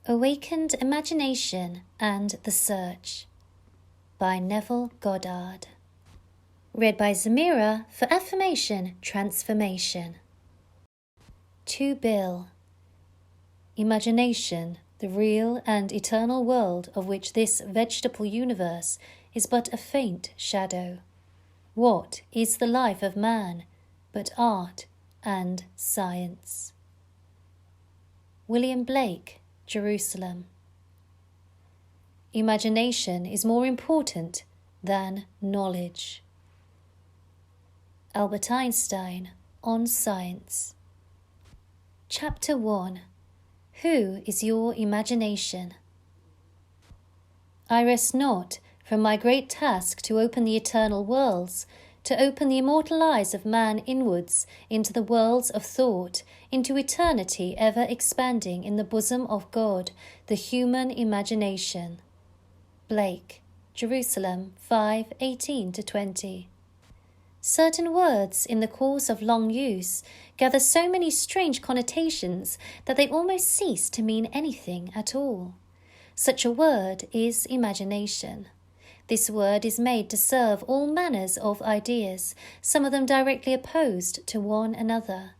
Awakened Imagination and the Search by Neville Goddard. Read by Zemira for Affirmation Transformation. To Bill. Imagination, the real and eternal world of which this vegetable universe is but a faint shadow. What is the life of man but art and science? William Blake, Jerusalem. Imagination is more important than knowledge. Albert Einstein on Science. Chapter 1. Who is your imagination? I rest not from my great task to open the eternal worlds, to open the immortal eyes of man inwards into the worlds of thought, into eternity ever expanding in the bosom of God, the human imagination. Blake, Jerusalem 5:18-20. Certain words in the course of long use gather so many strange connotations that they almost cease to mean anything at all. Such a word is imagination. This word is made to serve all manners of ideas, some of them directly opposed to one another.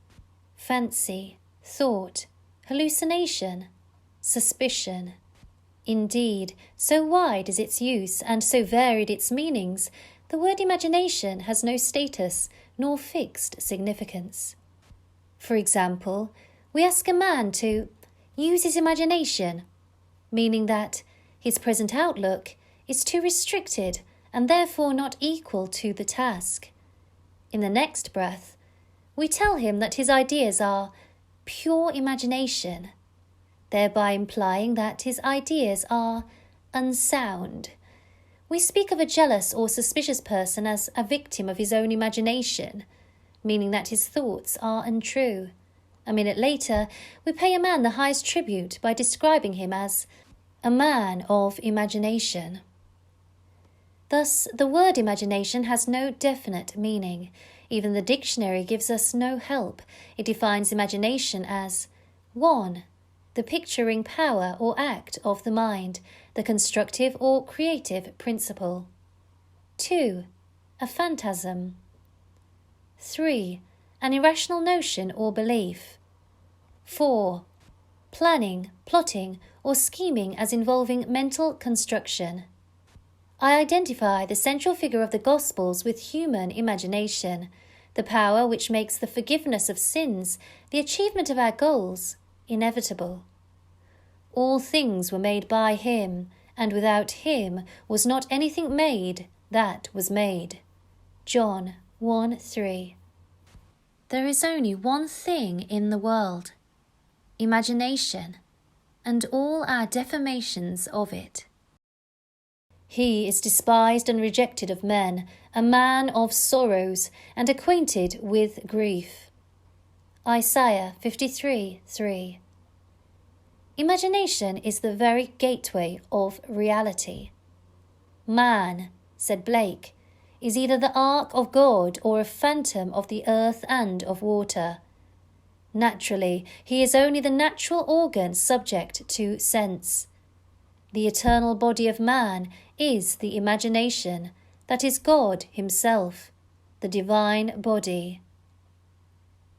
Fancy, thought, hallucination, suspicion. Indeed, so wide is its use and so varied its meanings, the word imagination has no status nor fixed significance. For example, we ask a man to use his imagination, meaning that his present outlook is too restricted and therefore not equal to the task. In the next breath, we tell him that his ideas are pure imagination, thereby implying that his ideas are unsound. We speak of a jealous or suspicious person as a victim of his own imagination, meaning that his thoughts are untrue. A minute later, we pay a man the highest tribute by describing him as a man of imagination. Thus, the word imagination has no definite meaning. Even the dictionary gives us no help. It defines imagination as 1. The picturing power or act of the mind, the constructive or creative principle. 2. A phantasm. 3. An irrational notion or belief. 4. Planning, plotting, or scheming as involving mental construction. I identify the central figure of the Gospels with human imagination, the power which makes the forgiveness of sins, the achievement of our goals, inevitable. All things were made by him, and without him was not anything made that was made. John 1:3. There is only one thing in the world, imagination, and all our deformations of it. He is despised and rejected of men, a man of sorrows, and acquainted with grief. Isaiah 53:3. Imagination is the very gateway of reality. Man, said Blake, is either the ark of God or a phantom of the earth and of water. Naturally, he is only the natural organ subject to sense. The eternal body of man is the imagination, that is God himself, the divine body.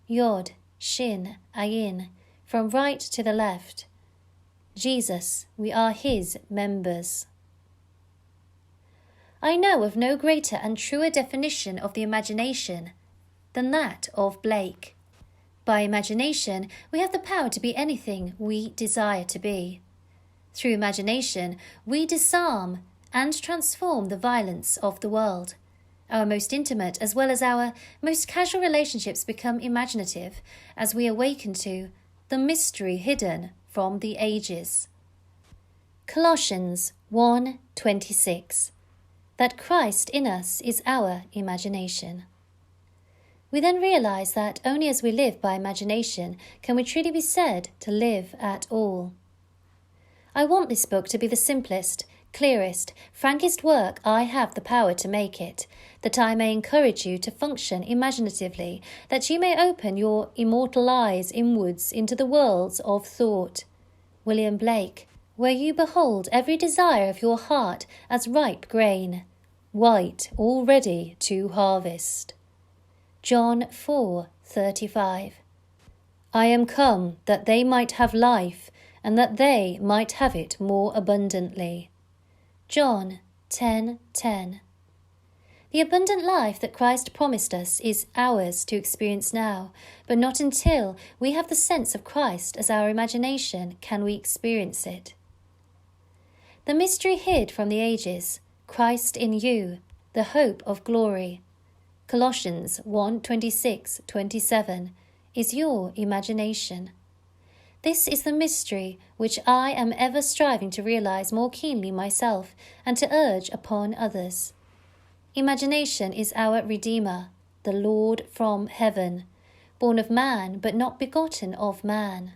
Yod, Shin, Ayin, from right to the left. Jesus, we are his members. I know of no greater and truer definition of the imagination than that of Blake. By imagination, we have the power to be anything we desire to be. Through imagination, we disarm and transform the violence of the world. Our most intimate as well as our most casual relationships become imaginative as we awaken to the mystery hidden from the ages. Colossians 1:26. That Christ in us is our imagination. We then realize that only as we live by imagination can we truly be said to live at all. I want this book to be the simplest, clearest, frankest work I have the power to make it, that I may encourage you to function imaginatively, that you may open your immortal eyes inwards into the worlds of thought. William Blake, where you behold every desire of your heart as ripe grain, white all ready to harvest. John 4:35. I am come that they might have life, and that they might have it more abundantly. John 10:10. The abundant life that Christ promised us is ours to experience now, but not until we have the sense of Christ as our imagination can we experience it. The mystery hid from the ages, Christ in you, the hope of glory, Colossians 1:26-27, is your imagination. This is the mystery which I am ever striving to realize more keenly myself and to urge upon others. Imagination is our Redeemer, the Lord from heaven, born of man but not begotten of man.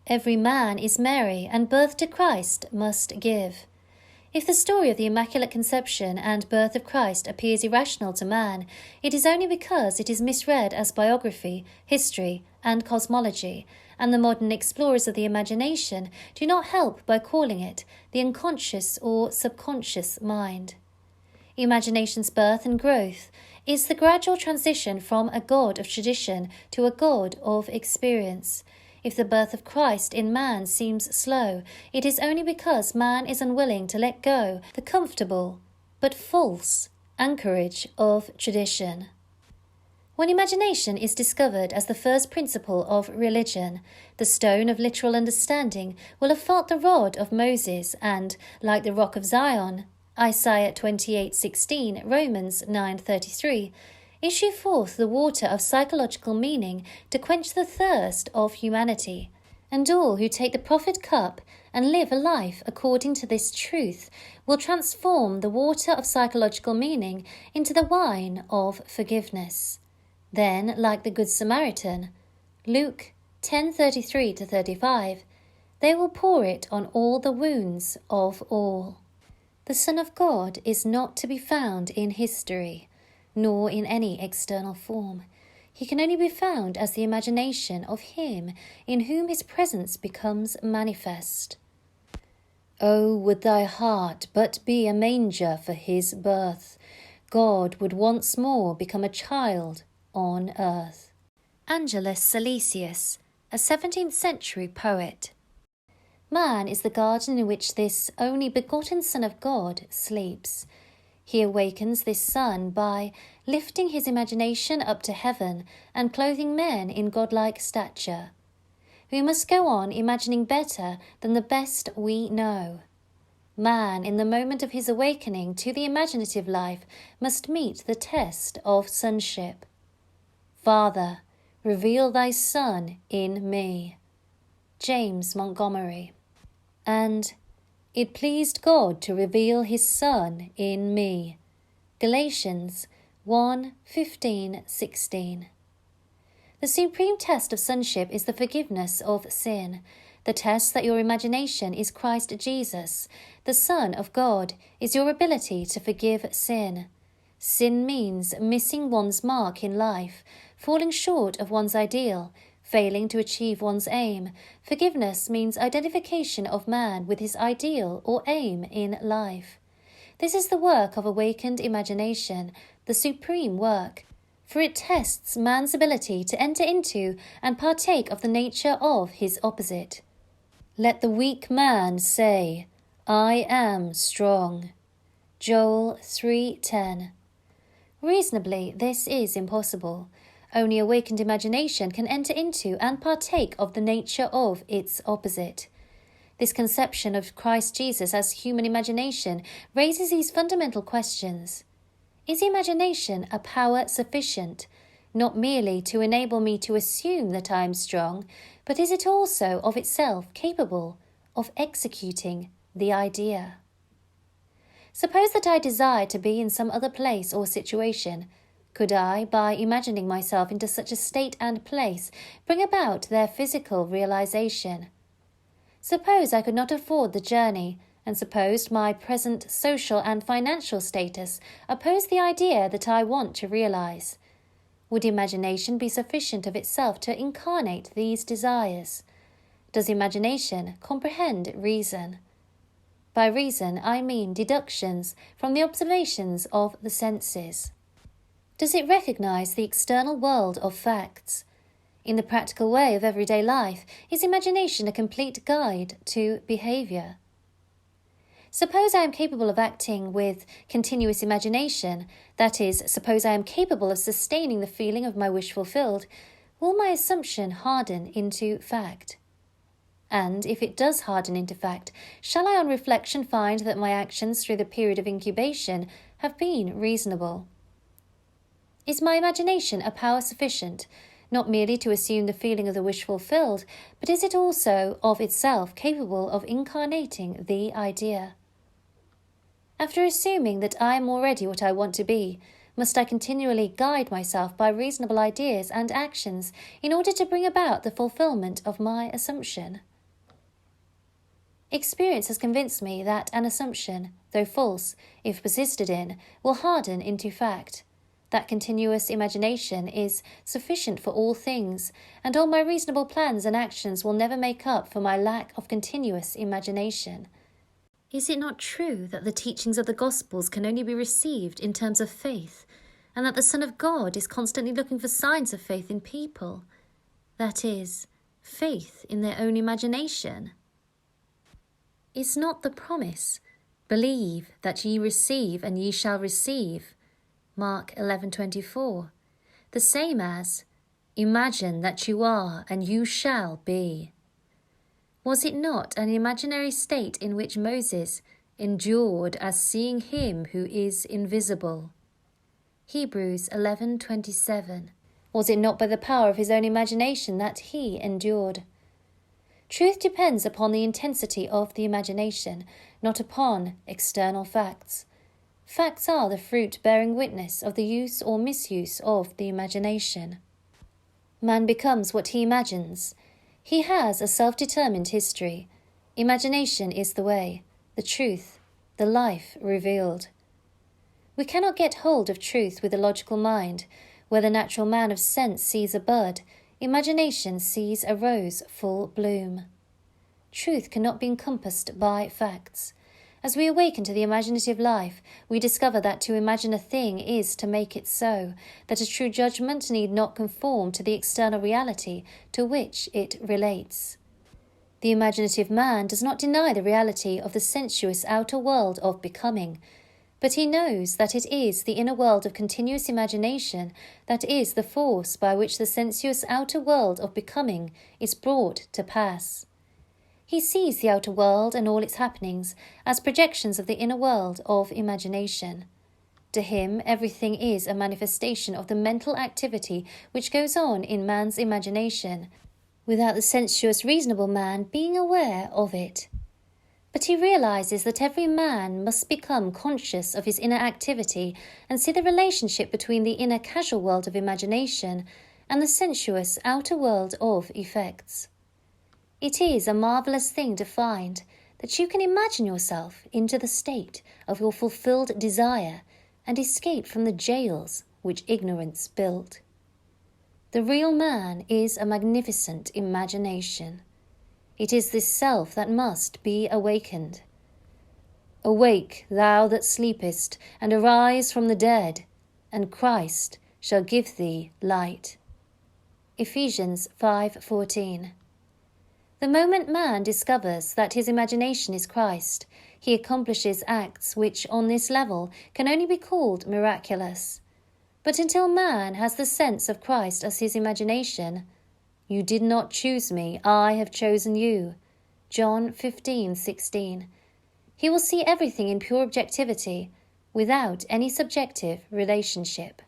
Every man is Mary, and birth to Christ must give. If the story of the Immaculate Conception and birth of Christ appears irrational to man, it is only because it is misread as biography, history, and cosmology, and the modern explorers of the imagination do not help by calling it the unconscious or subconscious mind. Imagination's birth and growth is the gradual transition from a God of tradition to a God of experience. If the birth of Christ in man seems slow, it is only because man is unwilling to let go the comfortable but false anchorage of tradition. When imagination is discovered as the first principle of religion, the stone of literal understanding will have felt the rod of Moses and, like the rock of Zion, Isaiah 28:16, Romans 9:33, issue forth the water of psychological meaning to quench the thirst of humanity. And all who take the prophet cup and live a life according to this truth will transform the water of psychological meaning into the wine of forgiveness. Then, like the Good Samaritan, Luke 10:33-35, they will pour it on all the wounds of all. The Son of God is not to be found in history, nor in any external form. He can only be found as the imagination of him in whom his presence becomes manifest. Oh, would thy heart but be a manger for his birth, God would once more become a child on earth. Angelus Silesius, a 17th century poet. Man is the garden in which this only begotten Son of God sleeps. He awakens this Son by lifting his imagination up to heaven and clothing men in godlike stature. We must go on imagining better than the best we know. Man, in the moment of his awakening to the imaginative life, must meet the test of sonship. Father, reveal thy Son in me. James Montgomery. And it pleased God to reveal his Son in me. Galatians 1:15-16. The supreme test of sonship is the forgiveness of sin. The test that your imagination is Christ Jesus, the Son of God, is your ability to forgive sin. Sin means missing one's mark in life, falling short of one's ideal, failing to achieve one's aim. Forgiveness means identification of man with his ideal or aim in life. This is the work of awakened imagination, the supreme work, for it tests man's ability to enter into and partake of the nature of his opposite. Let the weak man say, I am strong. Joel 3:10. Reasonably, this is impossible. Only awakened imagination can enter into and partake of the nature of its opposite. This conception of Christ Jesus as human imagination raises these fundamental questions. Is imagination a power sufficient, not merely to enable me to assume that I am strong, but is it also of itself capable of executing the idea? Suppose that I desire to be in some other place or situation. Could I, by imagining myself into such a state and place, bring about their physical realization? Suppose I could not afford the journey, and suppose my present social and financial status opposed the idea that I want to realize. Would imagination be sufficient of itself to incarnate these desires? Does imagination comprehend reason? By reason, I mean deductions from the observations of the senses. Does it recognize the external world of facts? In the practical way of everyday life, is imagination a complete guide to behaviour? Suppose I am capable of acting with continuous imagination, that is, suppose I am capable of sustaining the feeling of my wish fulfilled, will my assumption harden into fact? And if it does harden into fact, shall I on reflection find that my actions through the period of incubation have been reasonable? Is my imagination a power sufficient, not merely to assume the feeling of the wish fulfilled, but is it also of itself capable of incarnating the idea? After assuming that I am already what I want to be, must I continually guide myself by reasonable ideas and actions in order to bring about the fulfillment of my assumption? Experience has convinced me that an assumption, though false, if persisted in, will harden into fact. That continuous imagination is sufficient for all things, and all my reasonable plans and actions will never make up for my lack of continuous imagination. Is it not true that the teachings of the Gospels can only be received in terms of faith, and that the Son of God is constantly looking for signs of faith in people? That is, faith in their own imagination. Is not the promise, "Believe that ye receive and ye shall receive," Mark 11:24, the same as, "Imagine that you are and you shall be"? Was it not an imaginary state in which Moses endured as seeing him who is invisible? Hebrews 11:27. Was it not by the power of his own imagination that he endured? Truth depends upon the intensity of the imagination, not upon external facts. Facts are the fruit bearing witness of the use or misuse of the imagination. Man becomes what he imagines. He has a self-determined history. Imagination is the way, the truth, the life revealed. We cannot get hold of truth with the logical mind. Where the natural man of sense sees a bud, imagination sees a rose full bloom. Truth cannot be encompassed by facts. As we awaken to the imaginative life, we discover that to imagine a thing is to make it so, that a true judgment need not conform to the external reality to which it relates. The imaginative man does not deny the reality of the sensuous outer world of becoming, but he knows that it is the inner world of continuous imagination that is the force by which the sensuous outer world of becoming is brought to pass. He sees the outer world and all its happenings as projections of the inner world of imagination. To him, everything is a manifestation of the mental activity which goes on in man's imagination, without the sensuous, reasonable man being aware of it. But he realizes that every man must become conscious of his inner activity and see the relationship between the inner casual world of imagination and the sensuous outer world of effects. It is a marvellous thing to find that you can imagine yourself into the state of your fulfilled desire and escape from the jails which ignorance built. The real man is a magnificent imagination. It is this self that must be awakened. Awake, thou that sleepest, and arise from the dead, and Christ shall give thee light. Ephesians 5:14. The moment man discovers that his imagination is Christ, he accomplishes acts which on this level can only be called miraculous. But until man has the sense of Christ as his imagination, "You did not choose me, I have chosen you," John 15:16, he will see everything in pure objectivity, without any subjective relationship.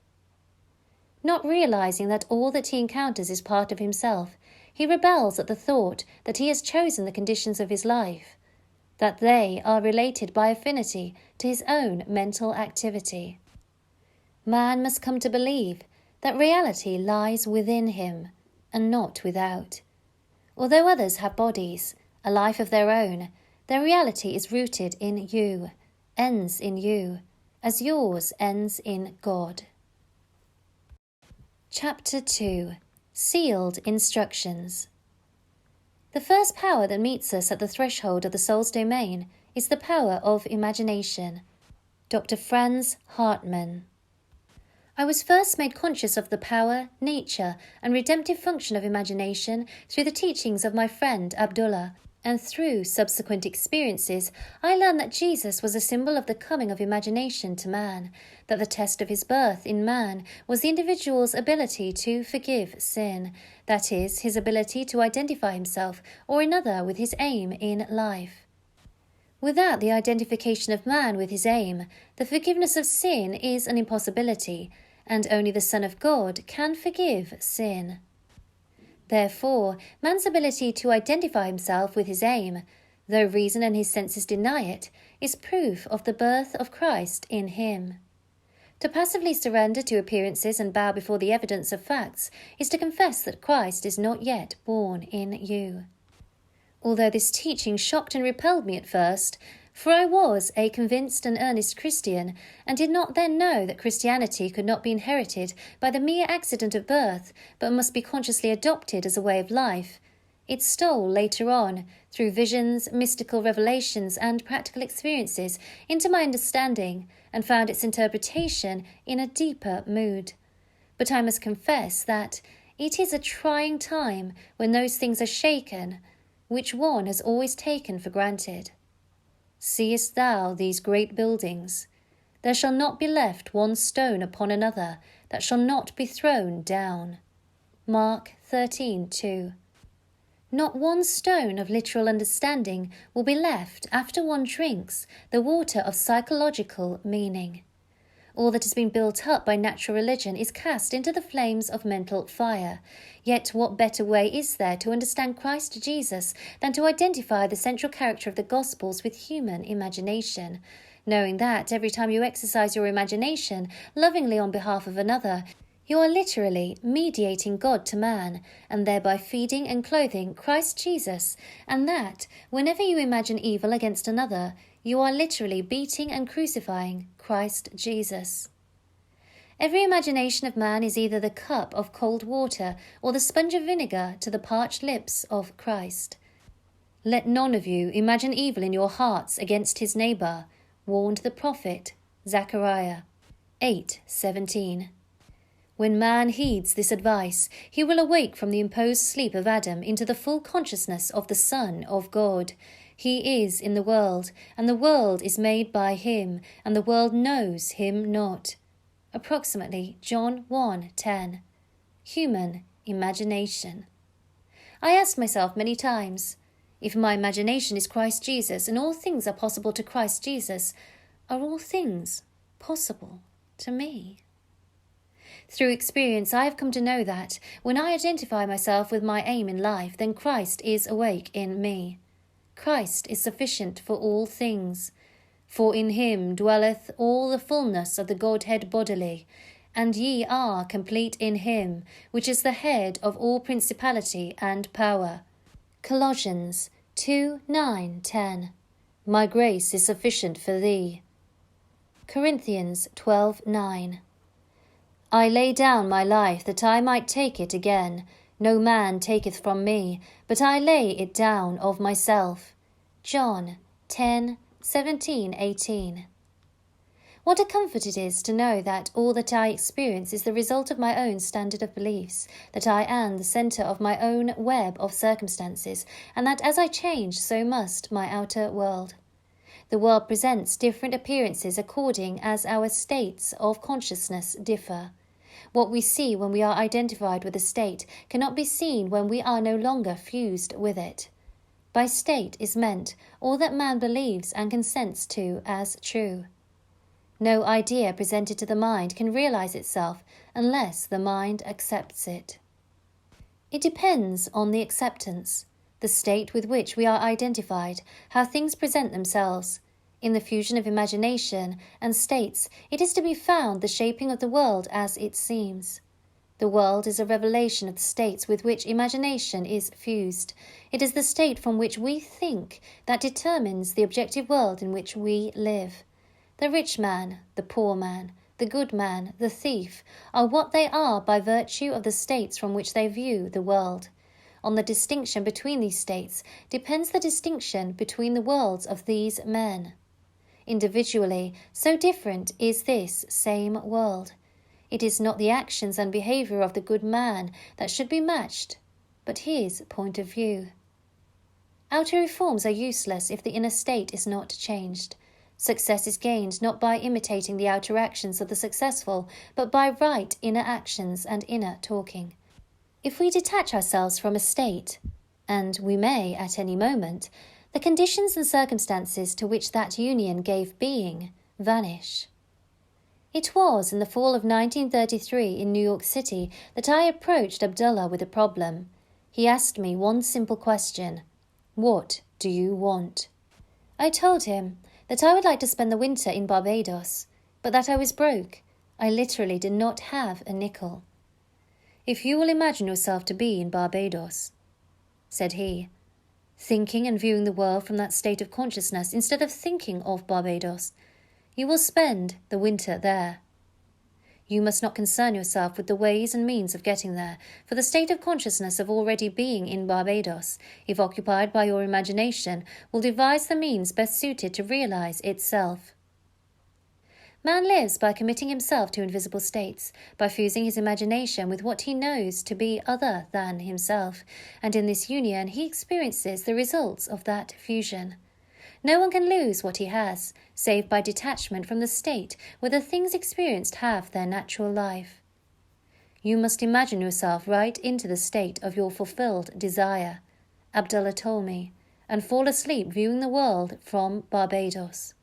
Not realizing that all that he encounters is part of himself, he rebels at the thought that he has chosen the conditions of his life, that they are related by affinity to his own mental activity. Man must come to believe that reality lies within him and not without. Although others have bodies, a life of their own, their reality is rooted in you, ends in you, as yours ends in God. Chapter 2. Sealed Instructions. The first power that meets us at the threshold of the soul's domain is the power of imagination. Dr. Franz Hartmann. I was first made conscious of the power, nature, and redemptive function of imagination through the teachings of my friend Abdullah, and through subsequent experiences, I learned that Jesus was a symbol of the coming of imagination to man, that the test of his birth in man was the individual's ability to forgive sin, that is, his ability to identify himself or another with his aim in life. Without the identification of man with his aim, the forgiveness of sin is an impossibility, and only the Son of God can forgive sin. Therefore, man's ability to identify himself with his aim, though reason and his senses deny it, is proof of the birth of Christ in him. To passively surrender to appearances and bow before the evidence of facts is to confess that Christ is not yet born in you. Although this teaching shocked and repelled me at first, for I was a convinced and earnest Christian, and did not then know that Christianity could not be inherited by the mere accident of birth, but must be consciously adopted as a way of life. It stole later on, through visions, mystical revelations, and practical experiences, into my understanding, and found its interpretation in a deeper mood. But I must confess that it is a trying time when those things are shaken, which one has always taken for granted. Seest thou these great buildings? There shall not be left one stone upon another that shall not be thrown down. Mark 13:2. Not one stone of literal understanding will be left after one drinks the water of psychological meaning. All that has been built up by natural religion is cast into the flames of mental fire. Yet what better way is there to understand Christ Jesus than to identify the central character of the Gospels with human imagination, knowing that every time you exercise your imagination lovingly on behalf of another, you are literally mediating God to man, and thereby feeding and clothing Christ Jesus, and that, whenever you imagine evil against another, you are literally beating and crucifying Christ Jesus. Every imagination of man is either the cup of cold water or the sponge of vinegar to the parched lips of Christ. Let none of you imagine evil in your hearts against his neighbour, warned the prophet Zechariah 8:17. When man heeds this advice, he will awake from the imposed sleep of Adam into the full consciousness of the Son of God. He is in the world, and the world is made by him, and the world knows him not. Approximately John 1:10. Human imagination. I asked myself many times, if my imagination is Christ Jesus and all things are possible to Christ Jesus, are all things possible to me? Through experience, I have come to know that when I identify myself with my aim in life, then Christ is awake in me. Christ is sufficient for all things. For in him dwelleth all the fullness of the Godhead bodily, and ye are complete in him, which is the head of all principality and power. Colossians 2:9-10. My grace is sufficient for thee. Corinthians 12:9. I lay down my life that I might take it again. No man taketh from me, but I lay it down of myself. John 10:17-18. What a comfort it is to know that all that I experience is the result of my own standard of beliefs, that I am the centre of my own web of circumstances, and that as I change, so must my outer world. The world presents different appearances according as our states of consciousness differ. What we see when we are identified with a state cannot be seen when we are no longer fused with it. By state is meant all that man believes and consents to as true. No idea presented to the mind can realize itself unless the mind accepts it. It depends on the acceptance, the state with which we are identified, how things present themselves. In the fusion of imagination and states, it is to be found the shaping of the world as it seems. The world is a revelation of the states with which imagination is fused. It is the state from which we think that determines the objective world in which we live. The rich man, the poor man, the good man, the thief, are what they are by virtue of the states from which they view the world. On the distinction between these states depends the distinction between the worlds of these men. Individually, so different is this same world. It is not the actions and behaviour of the good man that should be matched, but his point of view. Outer reforms are useless if the inner state is not changed. Success is gained not by imitating the outer actions of the successful, but by right inner actions and inner talking. If we detach ourselves from a state, and we may at any moment, the conditions and circumstances to which that union gave being vanish. It was in the fall of 1933 in New York City that I approached Abdullah with a problem. He asked me one simple question: "What do you want?" I told him that I would like to spend the winter in Barbados, but that I was broke. I literally did not have a nickel. "If you will imagine yourself to be in Barbados," said he, "thinking and viewing the world from that state of consciousness instead of thinking of Barbados, you will spend the winter there. You must not concern yourself with the ways and means of getting there, for the state of consciousness of already being in Barbados, if occupied by your imagination, will devise the means best suited to realize itself." Man lives by committing himself to invisible states, by fusing his imagination with what he knows to be other than himself, and in this union he experiences the results of that fusion. No one can lose what he has, save by detachment from the state where the things experienced have their natural life. You must imagine yourself right into the state of your fulfilled desire, Abdullah told me, and fall asleep viewing the world from Barbados.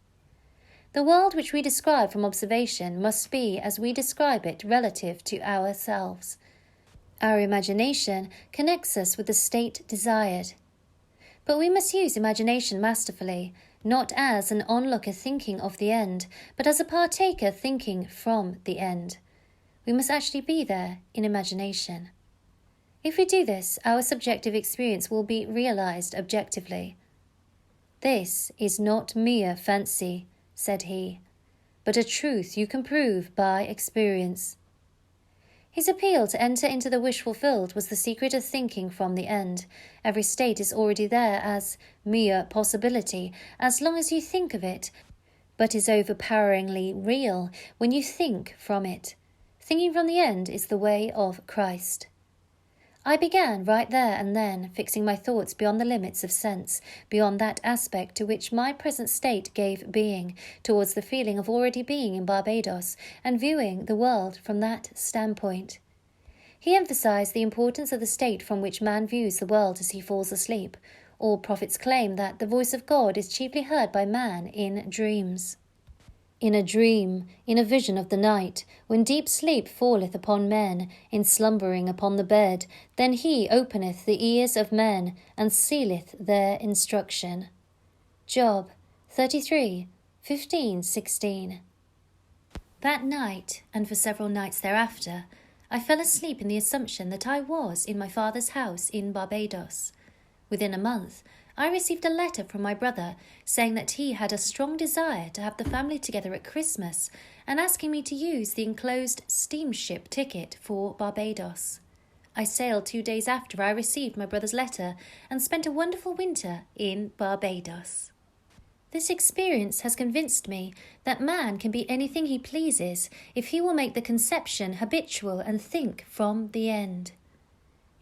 The world which we describe from observation must be as we describe it relative to ourselves. Our imagination connects us with the state desired. But we must use imagination masterfully, not as an onlooker thinking of the end, but as a partaker thinking from the end. We must actually be there in imagination. If we do this, our subjective experience will be realized objectively. "This is not mere fancy," said he, "but a truth you can prove by experience." His appeal to enter into the wish fulfilled was the secret of thinking from the end. Every state is already there as mere possibility, as long as you think of it, but is overpoweringly real when you think from it. Thinking from the end is the way of Christ. I began right there and then, fixing my thoughts beyond the limits of sense, beyond that aspect to which my present state gave being, towards the feeling of already being in Barbados, and viewing the world from that standpoint. He emphasized the importance of the state from which man views the world as he falls asleep. All prophets claim that the voice of God is chiefly heard by man in dreams. "In a dream, in a vision of the night, when deep sleep falleth upon men, in slumbering upon the bed, then he openeth the ears of men, and sealeth their instruction." Job 33, 15, 16. That night, and for several nights thereafter, I fell asleep in the assumption that I was in my father's house in Barbados. Within a month, I received a letter from my brother saying that he had a strong desire to have the family together at Christmas and asking me to use the enclosed steamship ticket for Barbados. I sailed 2 days after I received my brother's letter and spent a wonderful winter in Barbados. This experience has convinced me that man can be anything he pleases if he will make the conception habitual and think from the end.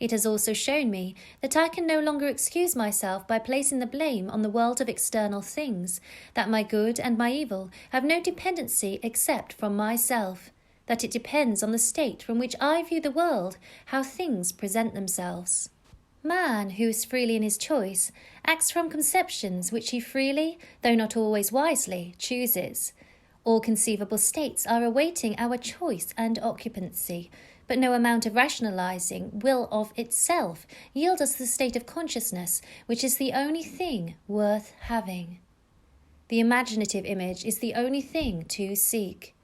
It has also shown me that I can no longer excuse myself by placing the blame on the world of external things, that my good and my evil have no dependency except from myself, that it depends on the state from which I view the world, how things present themselves. Man, who is freely in his choice, acts from conceptions which he freely, though not always wisely, chooses. All conceivable states are awaiting our choice and occupancy, but no amount of rationalizing will of itself yield us the state of consciousness which is the only thing worth having. The imaginative image is the only thing to seek.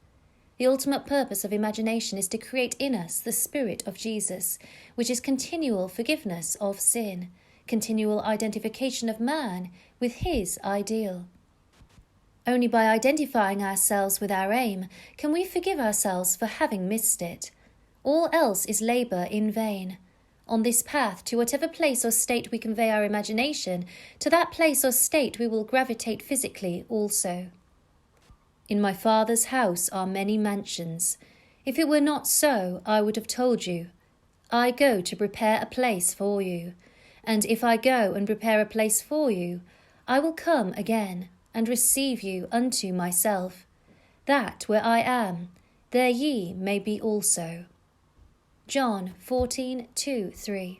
The ultimate purpose of imagination is to create in us the spirit of Jesus, which is continual forgiveness of sin, continual identification of man with his ideal. Only by identifying ourselves with our aim can we forgive ourselves for having missed it. All else is labour in vain. on this path to whatever place or state we convey our imagination, to that place or state we will gravitate physically also. In my Father's house are many mansions. If it were not so, I would have told you. I go to prepare a place for you. And if I go and prepare a place for you, I will come again and receive you unto myself, that where I am, there ye may be also. John 14:2-3.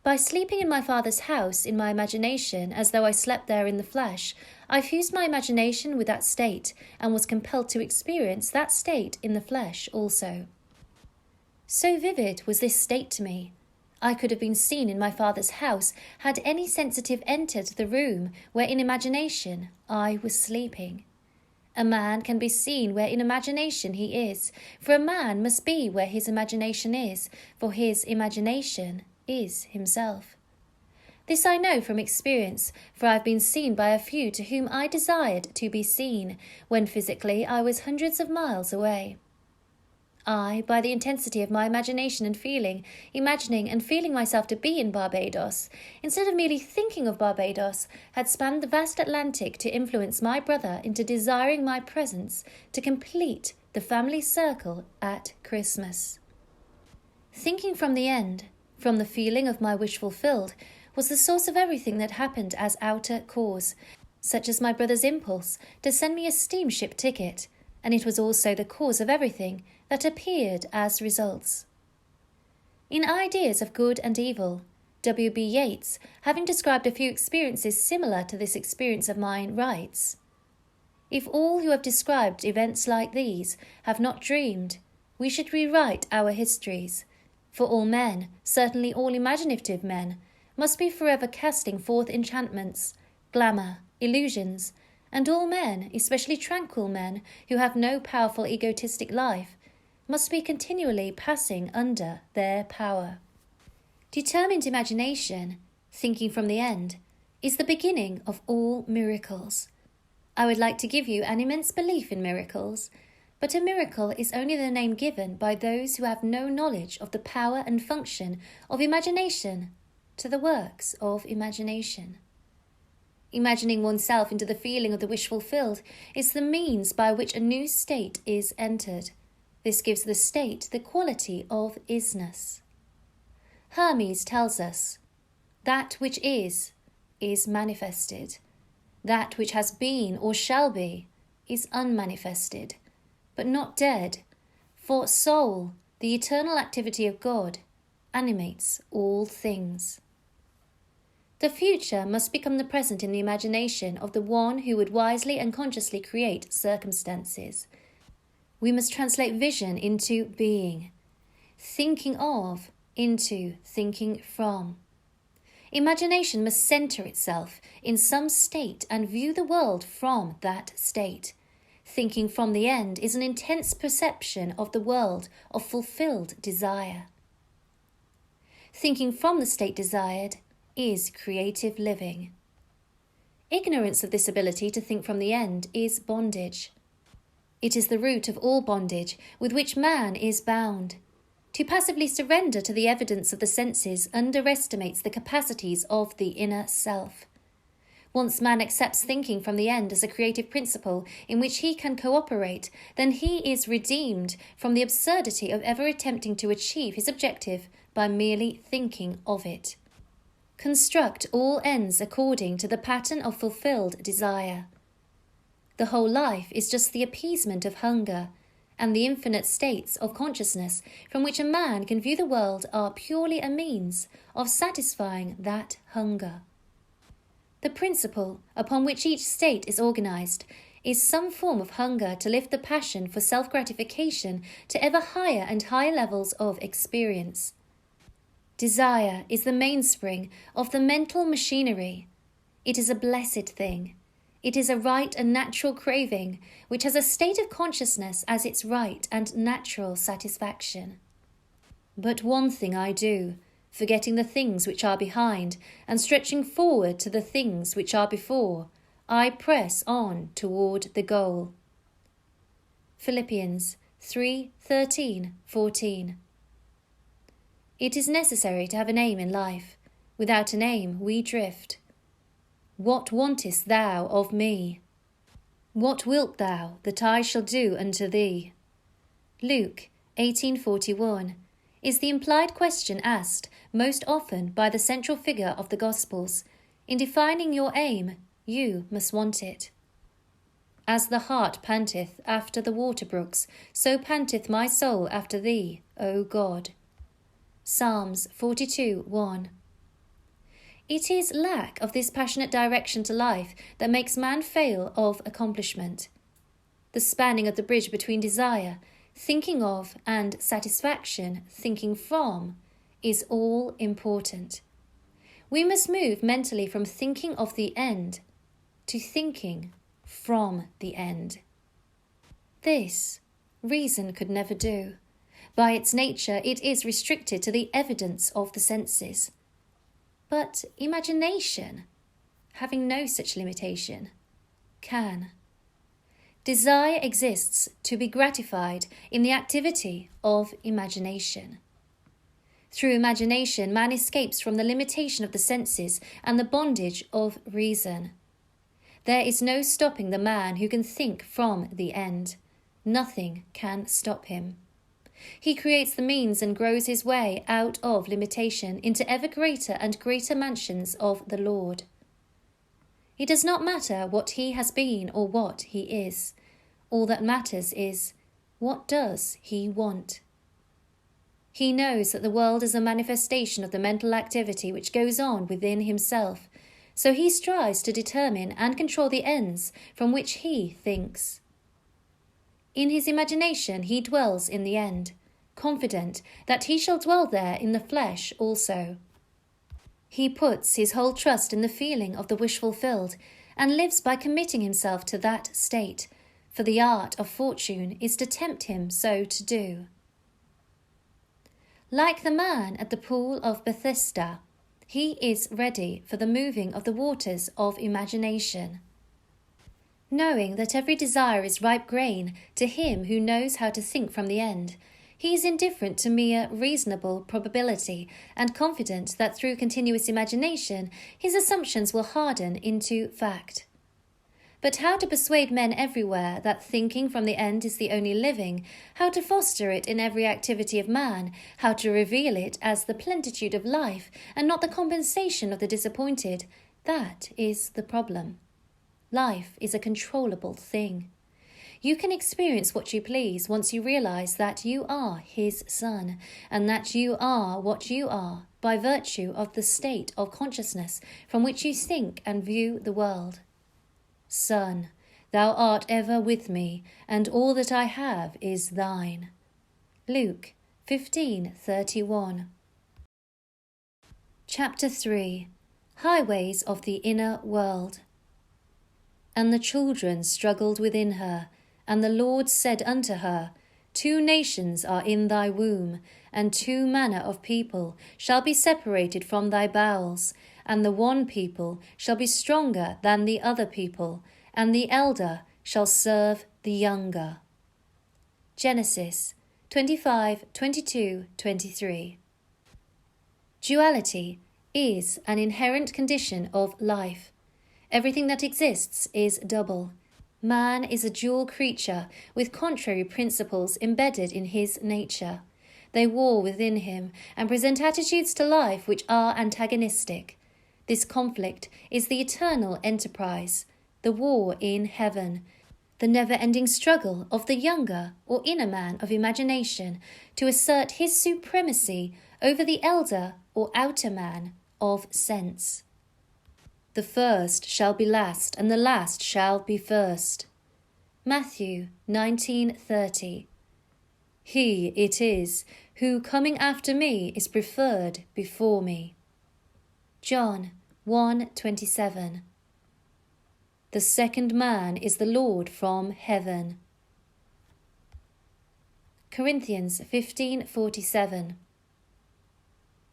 By sleeping in my Father's house in my imagination as though I slept there in the flesh, I fused my imagination with that state and was compelled to experience that state in the flesh also. So vivid was this state to me. I could have been seen in my Father's house had any sensitive entered the room where in imagination I was sleeping. A man can be seen where in imagination he is, for a man must be where his imagination is, for his imagination is himself. This I know from experience, for I have been seen by a few to whom I desired to be seen, when physically I was hundreds of miles away. I, by the intensity of my imagination and feeling, imagining and feeling myself to be in Barbados, instead of merely thinking of Barbados, had spanned the vast Atlantic to influence my brother into desiring my presence to complete the family circle at Christmas. Thinking from the end, from the feeling of my wish fulfilled, was the source of everything that happened as outer cause, such as my brother's impulse to send me a steamship ticket, and it was also the cause of everything that appeared as results. In Ideas of Good and Evil, W.B. Yeats, having described a few experiences similar to this experience of mine, writes, "If all who have described events like these have not dreamed, we should rewrite our histories, for all men, certainly all imaginative men, must be forever casting forth enchantments, glamour, illusions, and all men, especially tranquil men who have no powerful egotistic life, must be continually passing under their power." Determined imagination, thinking from the end, is the beginning of all miracles. I would like to give you an immense belief in miracles, but a miracle is only the name given by those who have no knowledge of the power and function of imagination to the works of imagination. Imagining oneself into the feeling of the wish fulfilled is the means by which a new state is entered. This gives the state the quality of isness. Hermes tells us, "That which is manifested. That which has been or shall be is unmanifested, but not dead, for soul, the eternal activity of God, animates all things." The future must become the present in the imagination of the one who would wisely and consciously create circumstances. We must translate vision into being, thinking of into thinking from. Imagination must centre itself in some state and view the world from that state. Thinking from the end is an intense perception of the world of fulfilled desire. Thinking from the state desired is creative living. Ignorance of this ability to think from the end is bondage. It is the root of all bondage with which man is bound. To passively surrender to the evidence of the senses underestimates the capacities of the inner self. Once man accepts thinking from the end as a creative principle in which he can cooperate, then he is redeemed from the absurdity of ever attempting to achieve his objective by merely thinking of it. Construct all ends according to the pattern of fulfilled desire. The whole life is just the appeasement of hunger, and the infinite states of consciousness from which a man can view the world are purely a means of satisfying that hunger. The principle upon which each state is organized is some form of hunger to lift the passion for self-gratification to ever higher and higher levels of experience. Desire is the mainspring of the mental machinery. It is a blessed thing. It is a right and natural craving, which has a state of consciousness as its right and natural satisfaction. But one thing I do, forgetting the things which are behind, and stretching forward to the things which are before, I press on toward the goal. Philippians 3:13-14. It is necessary to have an aim in life. Without an aim we drift. What wantest thou of me? What wilt thou that I shall do unto thee? Luke 18:41 is the implied question asked most often by the central figure of the Gospels. In defining your aim, you must want it. As the hart panteth after the water brooks, so panteth my soul after thee, O God. Psalms 42:1. It is lack of this passionate direction to life that makes man fail of accomplishment. The spanning of the bridge between desire, thinking of, and satisfaction, thinking from, is all important. We must move mentally from thinking of the end to thinking from the end. This, reason could never do. By its nature, it is restricted to the evidence of the senses. But imagination, having no such limitation, can. Desire exists to be gratified in the activity of imagination. Through imagination, man escapes from the limitation of the senses and the bondage of reason. There is no stopping the man who can think from the end. Nothing can stop him. He creates the means and grows his way out of limitation into ever greater and greater mansions of the Lord. It does not matter what he has been or what he is. All that matters is, what does he want? He knows that the world is a manifestation of the mental activity which goes on within himself, so he strives to determine and control the ends from which he thinks. In his imagination he dwells in the end, confident that he shall dwell there in the flesh also. He puts his whole trust in the feeling of the wish fulfilled, and lives by committing himself to that state, for the art of fortune is to tempt him so to do. Like the man at the pool of Bethesda, he is ready for the moving of the waters of imagination. Knowing that every desire is ripe grain to him who knows how to think from the end, he is indifferent to mere reasonable probability and confident that through continuous imagination his assumptions will harden into fact. But how to persuade men everywhere that thinking from the end is the only living, how to foster it in every activity of man, how to reveal it as the plenitude of life and not the compensation of the disappointed, that is the problem. Life is a controllable thing. You can experience what you please once you realize that you are his son, and that you are what you are by virtue of the state of consciousness from which you think and view the world. Son, thou art ever with me, and all that I have is thine. Luke 15:31. Chapter 3. Highways of the Inner World. And the children struggled within her, and the Lord said unto her, 2 nations are in thy womb, and 2 manner of people shall be separated from thy bowels, and the one people shall be stronger than the other people, and the elder shall serve the younger. Genesis 25:22-23. Duality is an inherent condition of life. Everything that exists is double. Man is a dual creature with contrary principles embedded in his nature. They war within him and present attitudes to life which are antagonistic. This conflict is the eternal enterprise, the war in heaven, the never-ending struggle of the younger or inner man of imagination to assert his supremacy over the elder or outer man of sense. The first shall be last, and the last shall be first. Matthew 19:30. He it is who, coming after me, is preferred before me. John 1:27. The second man is the Lord from heaven. Corinthians 15:47.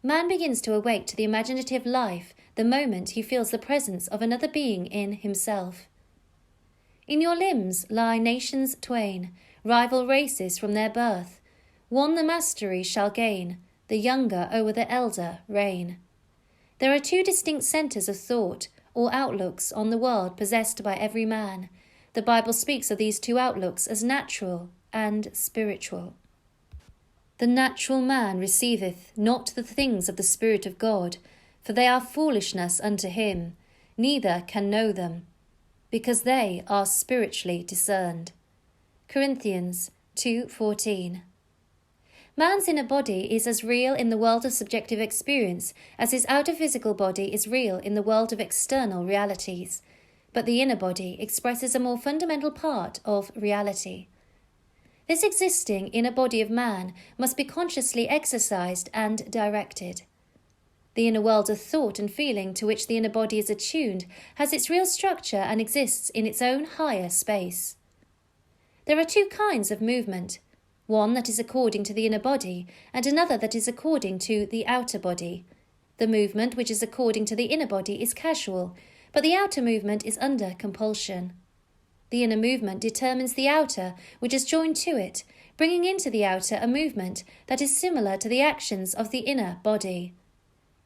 Man begins to awake to the imaginative life the moment he feels the presence of another being in himself. In your limbs lie nations twain, rival races from their birth. One the mastery shall gain, the younger over the elder reign. There are two distinct centres of thought, or outlooks, on the world possessed by every man. The Bible speaks of these two outlooks as natural and spiritual. The natural man receiveth not the things of the Spirit of God, for they are foolishness unto him, neither can know them, because they are spiritually discerned. Corinthians 2:14. Man's inner body is as real in the world of subjective experience as his outer physical body is real in the world of external realities, but the inner body expresses a more fundamental part of reality. This existing inner body of man must be consciously exercised and directed. The inner world of thought and feeling to which the inner body is attuned has its real structure and exists in its own higher space. There are two kinds of movement, one that is according to the inner body and another that is according to the outer body. The movement which is according to the inner body is casual, but the outer movement is under compulsion. The inner movement determines the outer, which is joined to it, bringing into the outer a movement that is similar to the actions of the inner body.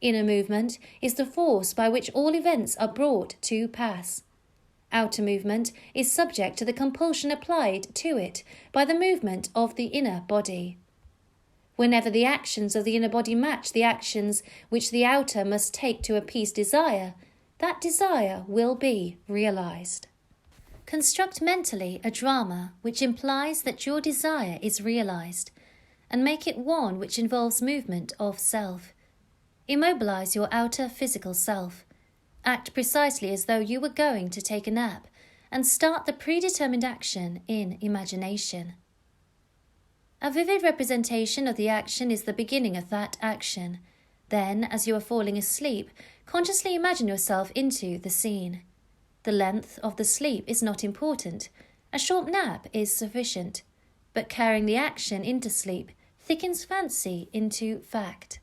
Inner movement is the force by which all events are brought to pass. Outer movement is subject to the compulsion applied to it by the movement of the inner body. Whenever the actions of the inner body match the actions which the outer must take to appease desire, that desire will be realized. Construct mentally a drama which implies that your desire is realized, and make it one which involves movement of self. Immobilize your outer physical self. Act precisely as though you were going to take a nap, and start the predetermined action in imagination. A vivid representation of the action is the beginning of that action. Then, as you are falling asleep, consciously imagine yourself into the scene. The length of the sleep is not important. A short nap is sufficient. But carrying the action into sleep thickens fancy into fact.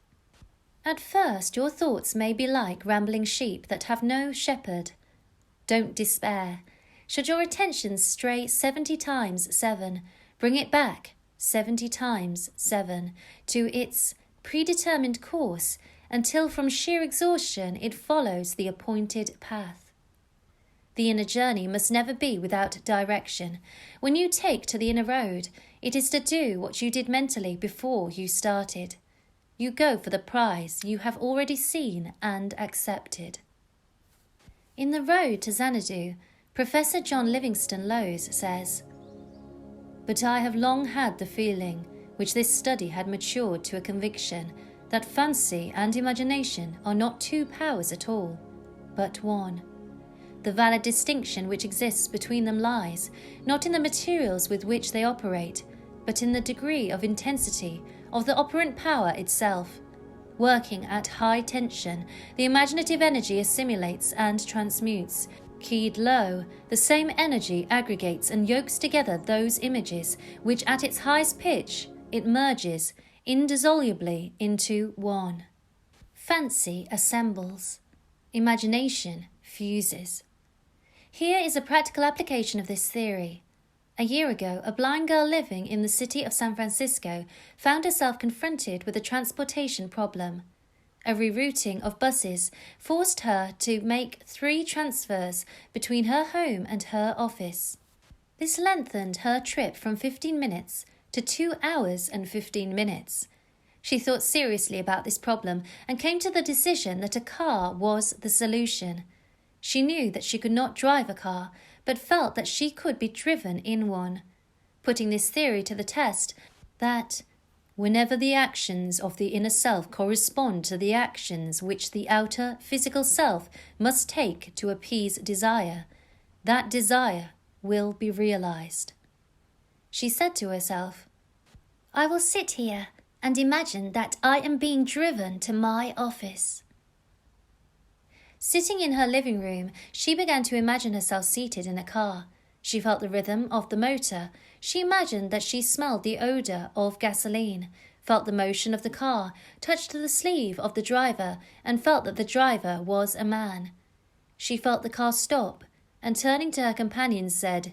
At first, your thoughts may be like rambling sheep that have no shepherd. Don't despair. Should your attention stray 70 times 7, bring it back 70 times 7 to its predetermined course until from sheer exhaustion it follows the appointed path. The inner journey must never be without direction. When you take to the inner road, it is to do what you did mentally before you started. You go for the prize you have already seen and accepted. In The Road to Xanadu, Professor John Livingston Lowes says, "But I have long had the feeling, which this study had matured to a conviction, that fancy and imagination are not two powers at all, but one. The valid distinction which exists between them lies, not in the materials with which they operate, but in the degree of intensity of the operant power itself. Working at high tension, the imaginative energy assimilates and transmutes. Keyed low, the same energy aggregates and yokes together those images which at its highest pitch it merges indissolubly into one. Fancy assembles. Imagination fuses." Here is a practical application of this theory. A year ago, a blind girl living in the city of San Francisco found herself confronted with a transportation problem. A rerouting of buses forced her to make 3 transfers between her home and her office. This lengthened her trip from 15 minutes to 2 hours and 15 minutes. She thought seriously about this problem and came to the decision that a car was the solution. She knew that she could not drive a car, but felt that she could be driven in one. Putting this theory to the test, that whenever the actions of the inner self correspond to the actions which the outer physical self must take to appease desire, that desire will be realized. She said to herself, "I will sit here and imagine that I am being driven to my office." Sitting in her living room, she began to imagine herself seated in a car. She felt the rhythm of the motor. She imagined that she smelled the odour of gasoline, felt the motion of the car, touched the sleeve of the driver, and felt that the driver was a man. She felt the car stop, and turning to her companion said,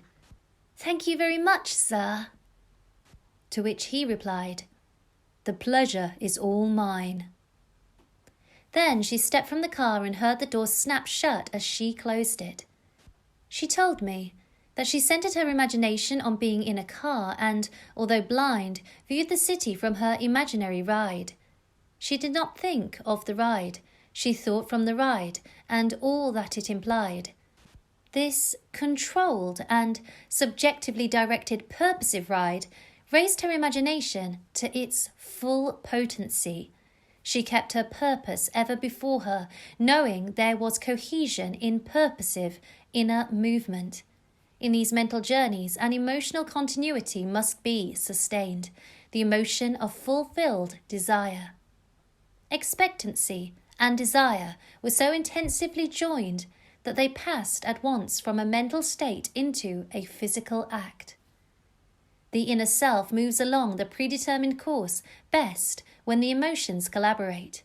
"Thank you very much, sir." To which he replied, The pleasure is all mine. Then she stepped from the car and heard the door snap shut as she closed it. She told me that she centered her imagination on being in a car and, although blind, viewed the city from her imaginary ride. She did not think of the ride. She thought from the ride and all that it implied. This controlled and subjectively directed purposive ride raised her imagination to its full potency. She kept her purpose ever before her, knowing there was cohesion in purposive inner movement. In these mental journeys, an emotional continuity must be sustained, the emotion of fulfilled desire. Expectancy and desire were so intensively joined that they passed at once from a mental state into a physical act. The inner self moves along the predetermined course best when the emotions collaborate.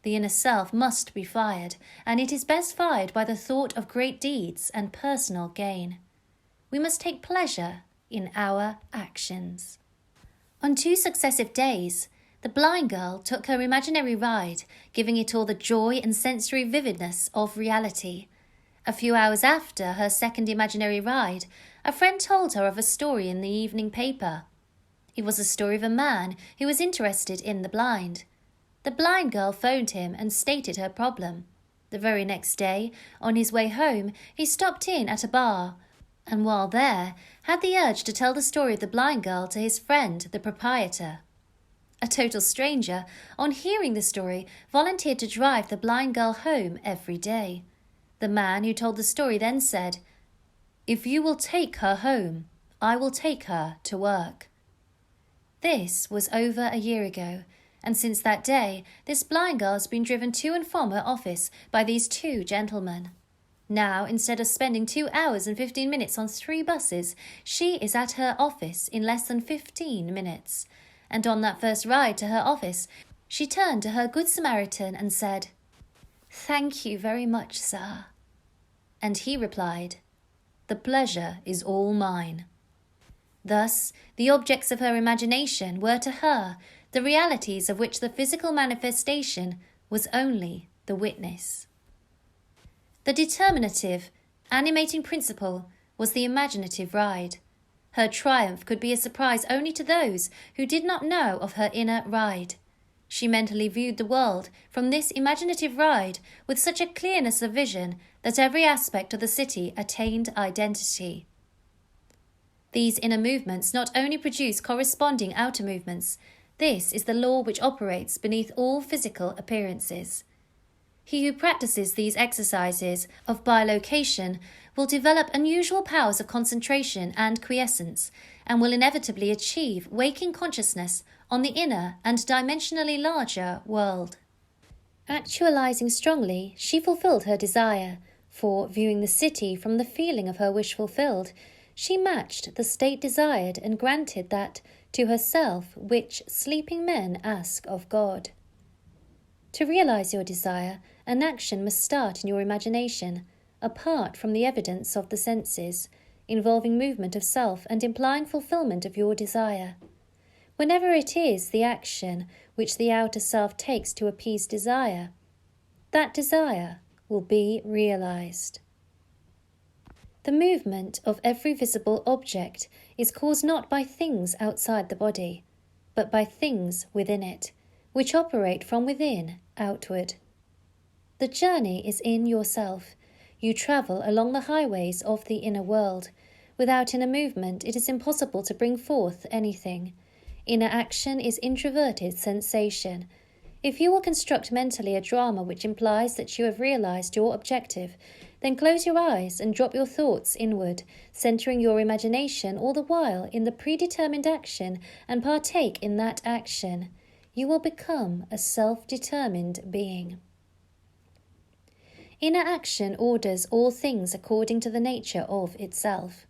The inner self must be fired, and it is best fired by the thought of great deeds and personal gain. We must take pleasure in our actions. On 2 successive days, the blind girl took her imaginary ride, giving it all the joy and sensory vividness of reality. A few hours after her second imaginary ride, a friend told her of a story in the evening paper. It was a story of a man who was interested in the blind. The blind girl phoned him and stated her problem. The very next day, on his way home, he stopped in at a bar, and while there, had the urge to tell the story of the blind girl to his friend, the proprietor. A total stranger, on hearing the story, volunteered to drive the blind girl home every day. The man who told the story then said, "If you will take her home, I will take her to work." This was over a year ago, and since that day, this blind girl has been driven to and from her office by these 2 gentlemen. Now, instead of spending 2 hours and 15 minutes on 3 buses, she is at her office in less than 15 minutes. And on that first ride to her office, she turned to her Good Samaritan and said, "Thank you very much, sir." And he replied, "The pleasure is all mine." Thus, the objects of her imagination were to her the realities of which the physical manifestation was only the witness. The determinative, animating principle was the imaginative ride. Her triumph could be a surprise only to those who did not know of her inner ride. She mentally viewed the world from this imaginative ride with such a clearness of vision that every aspect of the city attained identity. These inner movements not only produce corresponding outer movements. This is the law which operates beneath all physical appearances. He who practices these exercises of bilocation will develop unusual powers of concentration and quiescence, and will inevitably achieve waking consciousness on the inner and dimensionally larger world. Actualizing strongly, she fulfilled her desire, for, viewing the city from the feeling of her wish fulfilled, she matched the state desired and granted that to herself which sleeping men ask of God. To realize your desire, an action must start in your imagination, apart from the evidence of the senses, involving movement of self and implying fulfillment of your desire. Whenever it is the action which the outer self takes to appease desire, that desire will be realized. The movement of every visible object is caused not by things outside the body, but by things within it, which operate from within outward. The journey is in yourself. You travel along the highways of the inner world. Without inner movement, it is impossible to bring forth anything. Inner action is introverted sensation. If you will construct mentally a drama which implies that you have realized your objective, then close your eyes and drop your thoughts inward, centering your imagination all the while in the predetermined action and partake in that action. You will become a self-determined being. Inner action orders all things according to the nature of itself.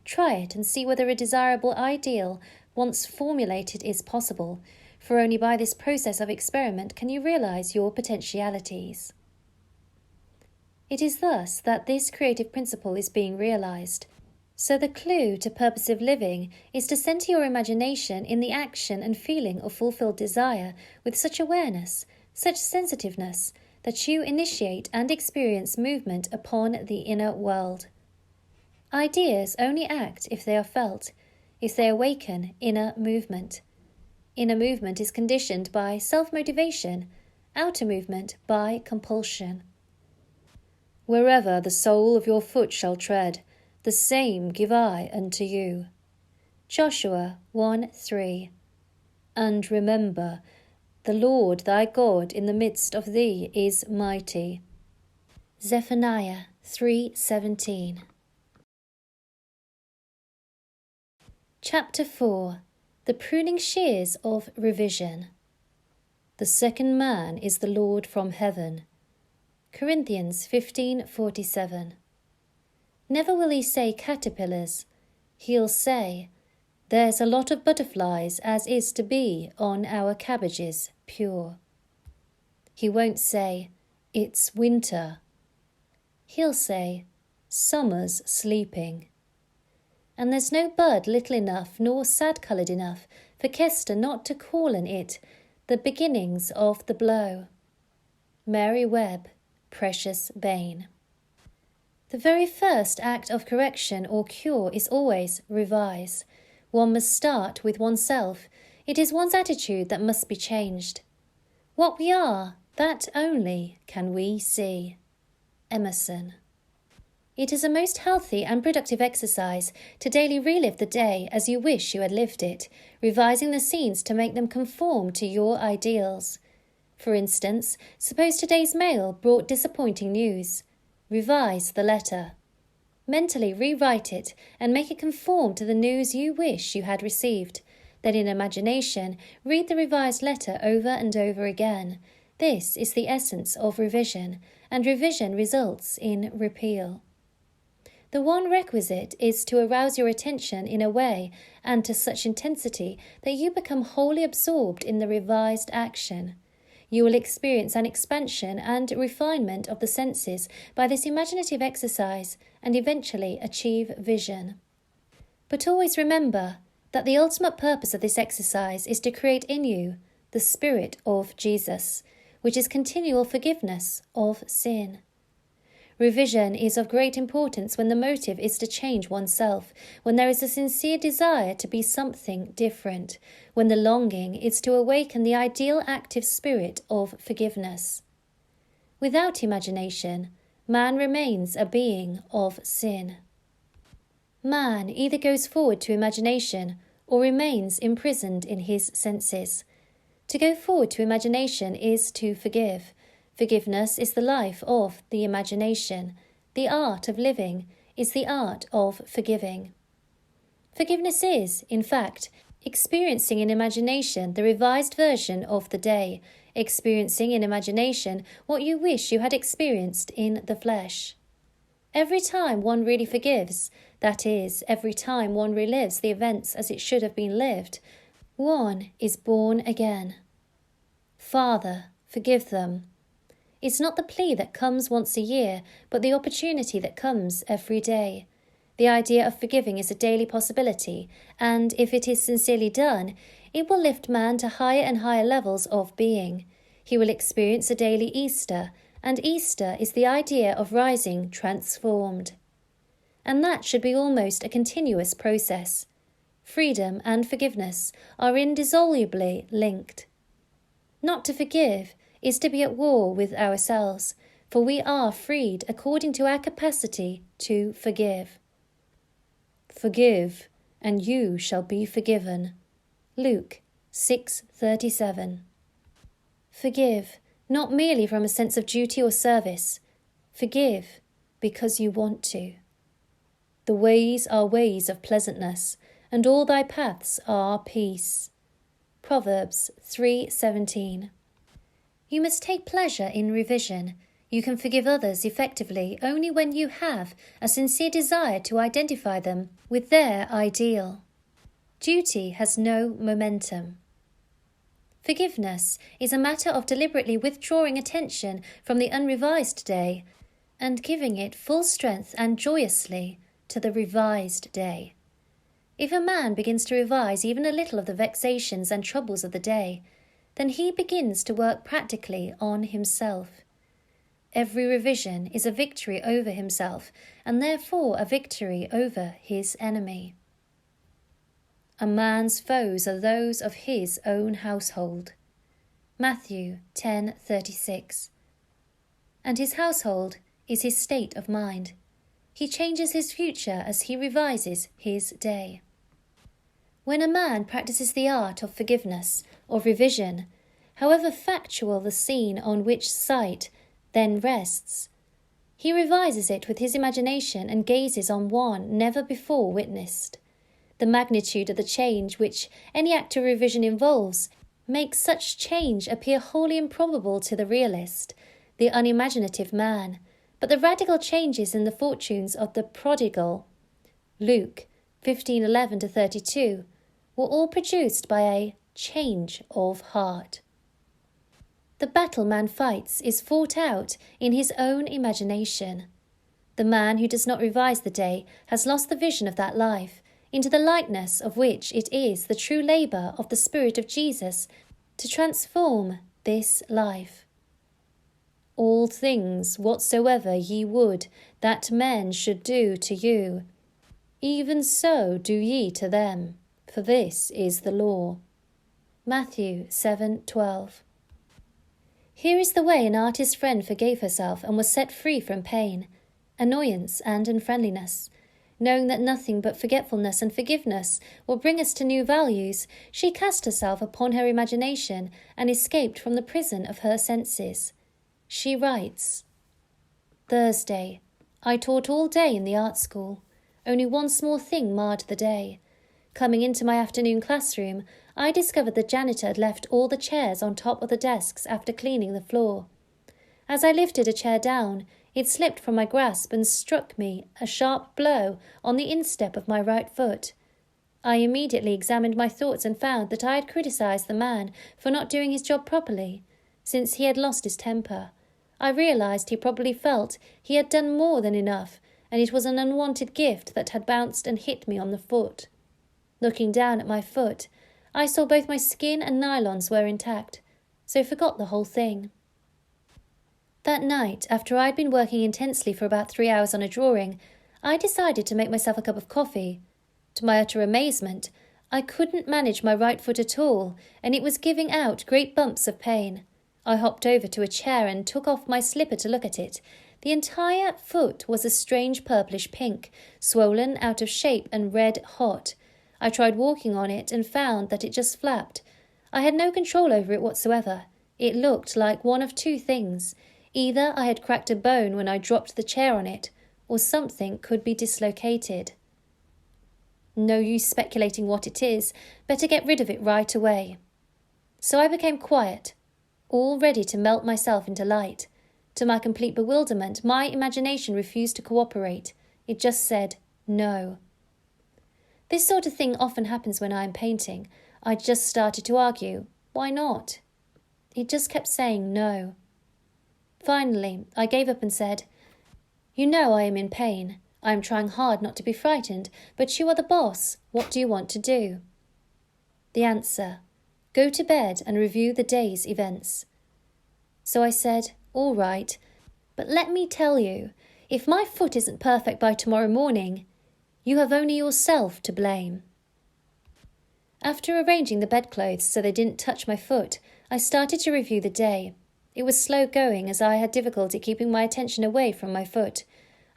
Try it and see whether a desirable ideal, once formulated, is possible, for only by this process of experiment can you realize your potentialities. It is thus that this creative principle is being realized. So the clue to purposive living is to center your imagination in the action and feeling of fulfilled desire with such awareness, such sensitiveness, that you initiate and experience movement upon the inner world. Ideas only act if they are felt, if they awaken inner movement. Inner movement is conditioned by self-motivation, outer movement by compulsion. Wherever the sole of your foot shall tread, the same give I unto you. Joshua 1:3. And remember, the Lord thy God in the midst of thee is mighty. Zephaniah 3:17. Chapter 4. The Pruning Shears of Revision. The second man is the Lord from heaven. Corinthians 15:47. Never will he say caterpillars. He'll say, there's a lot of butterflies as is to be on our cabbages pure. He won't say, it's winter. He'll say, summer's sleeping. And there's no bud little enough nor sad-coloured enough for Kester not to call in it the beginnings of the blow. Mary Webb, Precious Bane. The very first act of correction or cure is always revise. One must start with oneself. It is one's attitude that must be changed. What we are, that only can we see. Emerson. It is a most healthy and productive exercise to daily relive the day as you wish you had lived it, revising the scenes to make them conform to your ideals. For instance, suppose today's mail brought disappointing news. Revise the letter. Mentally rewrite it and make it conform to the news you wish you had received. Then in imagination, read the revised letter over and over again. This is the essence of revision, and revision results in repeal. The one requisite is to arouse your attention in a way and to such intensity that you become wholly absorbed in the revised action. You will experience an expansion and refinement of the senses by this imaginative exercise and eventually achieve vision. But always remember that the ultimate purpose of this exercise is to create in you the Spirit of Jesus, which is continual forgiveness of sin. Revision is of great importance when the motive is to change oneself, when there is a sincere desire to be something different, when the longing is to awaken the ideal active spirit of forgiveness. Without imagination, man remains a being of sin. Man either goes forward to imagination or remains imprisoned in his senses. To go forward to imagination is to forgive. Forgiveness is the life of the imagination. The art of living is the art of forgiving. Forgiveness is, in fact, experiencing in imagination the revised version of the day, experiencing in imagination what you wish you had experienced in the flesh. Every time one really forgives, that is, every time one relives the events as it should have been lived, one is born again. Father, forgive them. It's not the plea that comes once a year, but the opportunity that comes every day. The idea of forgiving is a daily possibility, and if it is sincerely done, it will lift man to higher and higher levels of being. He will experience a daily Easter, and Easter is the idea of rising transformed. And that should be almost a continuous process. Freedom and forgiveness are indissolubly linked. Not to forgive is to be at war with ourselves, for we are freed according to our capacity to forgive. Forgive, and you shall be forgiven. Luke 6:37. Forgive, not merely from a sense of duty or service. Forgive because you want to. The ways are ways of pleasantness, and all thy paths are peace. Proverbs 3:17. You must take pleasure in revision. You can forgive others effectively only when you have a sincere desire to identify them with their ideal. Duty has no momentum. Forgiveness is a matter of deliberately withdrawing attention from the unrevised day and giving it full strength and joyously to the revised day. If a man begins to revise even a little of the vexations and troubles of the day, then he begins to work practically on himself. Every revision is a victory over himself, and therefore a victory over his enemy. A man's foes are those of his own household. Matthew 10:36. And his household is his state of mind. He changes his future as he revises his day. When a man practices the art of forgiveness or revision, however factual the scene on which sight then rests, he revises it with his imagination and gazes on one never before witnessed. The magnitude of the change which any act of revision involves makes such change appear wholly improbable to the realist, the unimaginative man, but the radical changes in the fortunes of the prodigal, Luke 15:11-32, were all produced by a change of heart. The battle man fights is fought out in his own imagination. The man who does not revise the day has lost the vision of that life, into the likeness of which it is the true labour of the Spirit of Jesus to transform this life. All things whatsoever ye would that men should do to you, even so do ye to them, for this is the law. Matthew 7:12. Here is the way an artist friend forgave herself and was set free from pain, annoyance and unfriendliness. Knowing that nothing but forgetfulness and forgiveness will bring us to new values, she cast herself upon her imagination and escaped from the prison of her senses. She writes, Thursday. I taught all day in the art school. Only one small thing marred the day. Coming into my afternoon classroom, I discovered the janitor had left all the chairs on top of the desks after cleaning the floor. As I lifted a chair down, it slipped from my grasp and struck me a sharp blow on the instep of my right foot. I immediately examined my thoughts and found that I had criticised the man for not doing his job properly, since he had lost his temper. I realised he probably felt he had done more than enough, and it was an unwanted gift that had bounced and hit me on the foot. Looking down at my foot, I saw both my skin and nylons were intact, so forgot the whole thing. That night, after I had been working intensely for about 3 hours on a drawing, I decided to make myself a cup of coffee. To my utter amazement, I couldn't manage my right foot at all, and it was giving out great bumps of pain. I hopped over to a chair and took off my slipper to look at it. The entire foot was a strange purplish pink, swollen, out of shape and red hot. I tried walking on it and found that it just flapped. I had no control over it whatsoever. It looked like one of two things. Either I had cracked a bone when I dropped the chair on it, or something could be dislocated. No use speculating what it is, better get rid of it right away. So I became quiet, all ready to melt myself into light. To my complete bewilderment, my imagination refused to cooperate. It just said, no. This sort of thing often happens when I am painting. I just started to argue, why not? It just kept saying no. Finally, I gave up and said, You know I am in pain. I am trying hard not to be frightened, but you are the boss. What do you want to do? The answer, Go to bed and review the day's events. So I said, All right, but let me tell you, if my foot isn't perfect by tomorrow morning, you have only yourself to blame. After arranging the bedclothes so they didn't touch my foot, I started to review the day. It was slow going as I had difficulty keeping my attention away from my foot.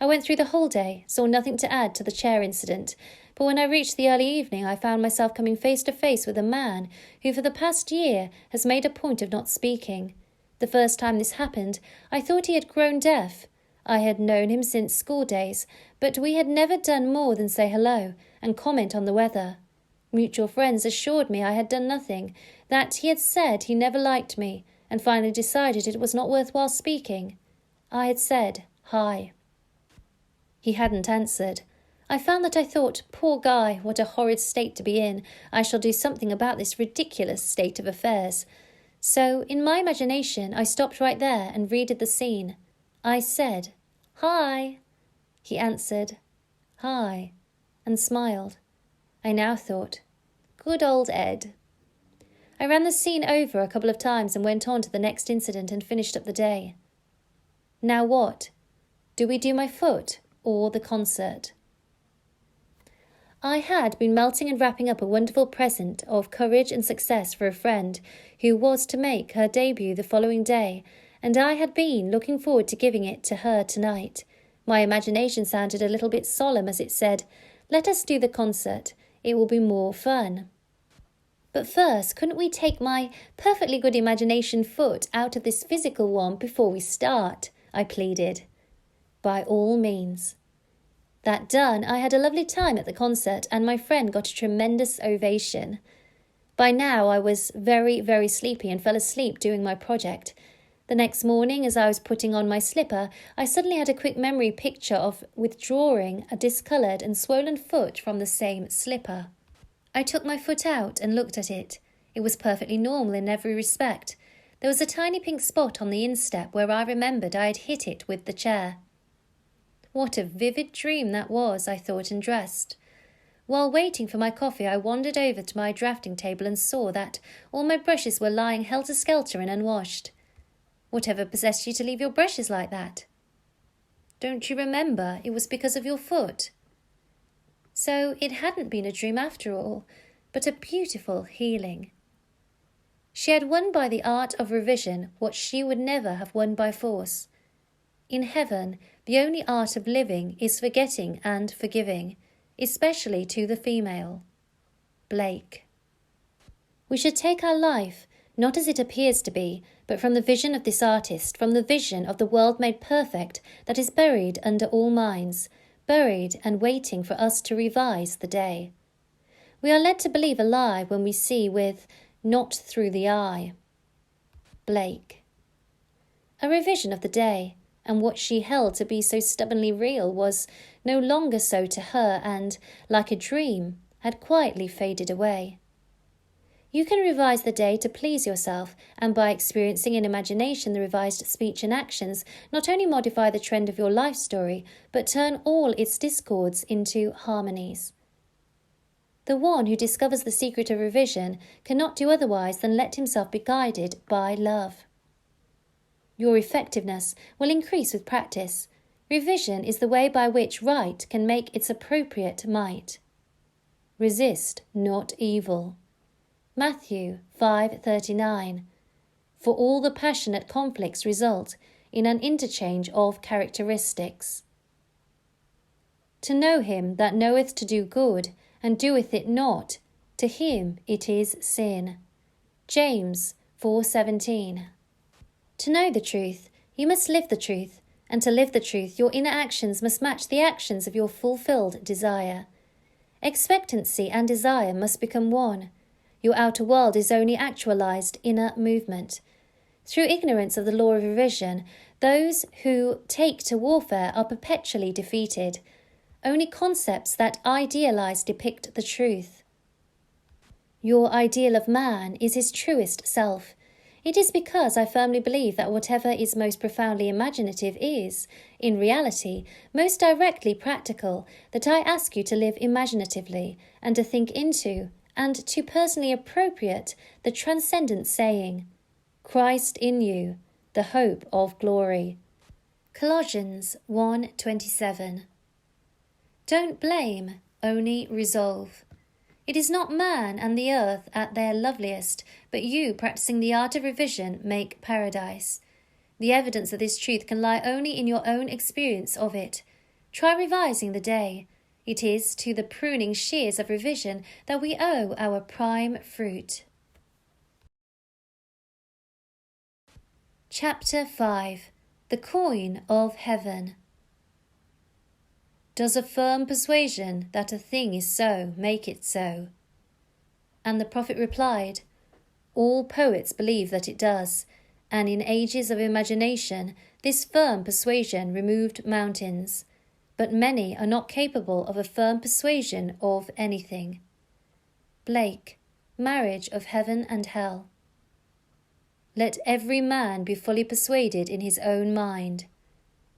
I went through the whole day, saw nothing to add to the chair incident, but when I reached the early evening I found myself coming face to face with a man who for the past year has made a point of not speaking. The first time this happened, I thought he had grown deaf. I had known him since school days, but we had never done more than say hello and comment on the weather. Mutual friends assured me I had done nothing, that he had said he never liked me, and finally decided it was not worthwhile speaking. I had said, hi. He hadn't answered. I found that I thought, poor guy, what a horrid state to be in. I shall do something about this ridiculous state of affairs. So, in my imagination, I stopped right there and redid the scene. I said, hi. He answered, "Hi," and smiled. I now thought, good old Ed. I ran the scene over a couple of times and went on to the next incident and finished up the day. Now what? Do we do my foot or the concert? I had been melting and wrapping up a wonderful present of courage and success for a friend who was to make her debut the following day, and I had been looking forward to giving it to her tonight. My imagination sounded a little bit solemn as it said, "Let us do the concert. It will be more fun." But first, couldn't we take my perfectly good imagination foot out of this physical one before we start? I pleaded. By all means. That done, I had a lovely time at the concert and my friend got a tremendous ovation. By now I was very, very sleepy and fell asleep doing my project. The next morning, as I was putting on my slipper, I suddenly had a quick memory picture of withdrawing a discoloured and swollen foot from the same slipper. I took my foot out and looked at it. It was perfectly normal in every respect. There was a tiny pink spot on the instep where I remembered I had hit it with the chair. What a vivid dream that was, I thought, and dressed. While waiting for my coffee, I wandered over to my drafting table and saw that all my brushes were lying helter-skelter and unwashed. Whatever possessed you to leave your brushes like that? Don't you remember it was because of your foot? So it hadn't been a dream after all, but a beautiful healing. She had won by the art of revision what she would never have won by force. In heaven, the only art of living is forgetting and forgiving, especially to the female. Blake. We should take our life, not as it appears to be, but from the vision of this artist, from the vision of the world made perfect that is buried under all minds, buried and waiting for us to revise the day. We are led to believe a lie when we see with not through the eye. Blake. A revision of the day, and what she held to be so stubbornly real was no longer so to her and, like a dream, had quietly faded away. You can revise the day to please yourself, and by experiencing in imagination the revised speech and actions, not only modify the trend of your life story, but turn all its discords into harmonies. The one who discovers the secret of revision cannot do otherwise than let himself be guided by love. Your effectiveness will increase with practice. Revision is the way by which right can make its appropriate might. Resist not evil. Matthew 5:39. For all the passionate conflicts result in an interchange of characteristics. To know him that knoweth to do good, and doeth it not, to him it is sin. James 4:17. To know the truth, you must live the truth, and to live the truth, your inner actions must match the actions of your fulfilled desire. Expectancy and desire must become one. Your outer world is only actualized inner movement. Through ignorance of the law of revision, those who take to warfare are perpetually defeated. Only concepts that idealize depict the truth. Your ideal of man is his truest self. It is because I firmly believe that whatever is most profoundly imaginative is, in reality, most directly practical, that I ask you to live imaginatively and to think into and to personally appropriate the transcendent saying, Christ in you, the hope of glory. Colossians 1:27. Don't blame, only resolve. It is not man and the earth at their loveliest, but you practicing the art of revision make paradise. The evidence of this truth can lie only in your own experience of it. Try revising the day. It is to the pruning shears of revision that we owe our prime fruit. Chapter 5. The Coin of Heaven. Does a firm persuasion that a thing is so make it so? And the prophet replied, all poets believe that it does, and in ages of imagination this firm persuasion removed mountains. But many are not capable of a firm persuasion of anything. Blake, Marriage of Heaven and Hell. Let every man be fully persuaded in his own mind.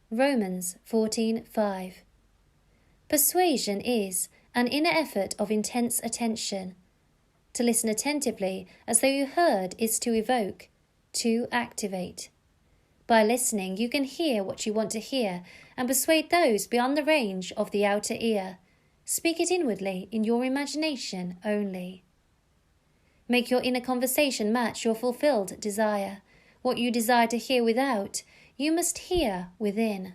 Romans 14:5. Persuasion is an inner effort of intense attention. To listen attentively as though you heard is to evoke, to activate. By listening, you can hear what you want to hear and persuade those beyond the range of the outer ear. Speak it inwardly in your imagination only. Make your inner conversation match your fulfilled desire. What you desire to hear without, you must hear within.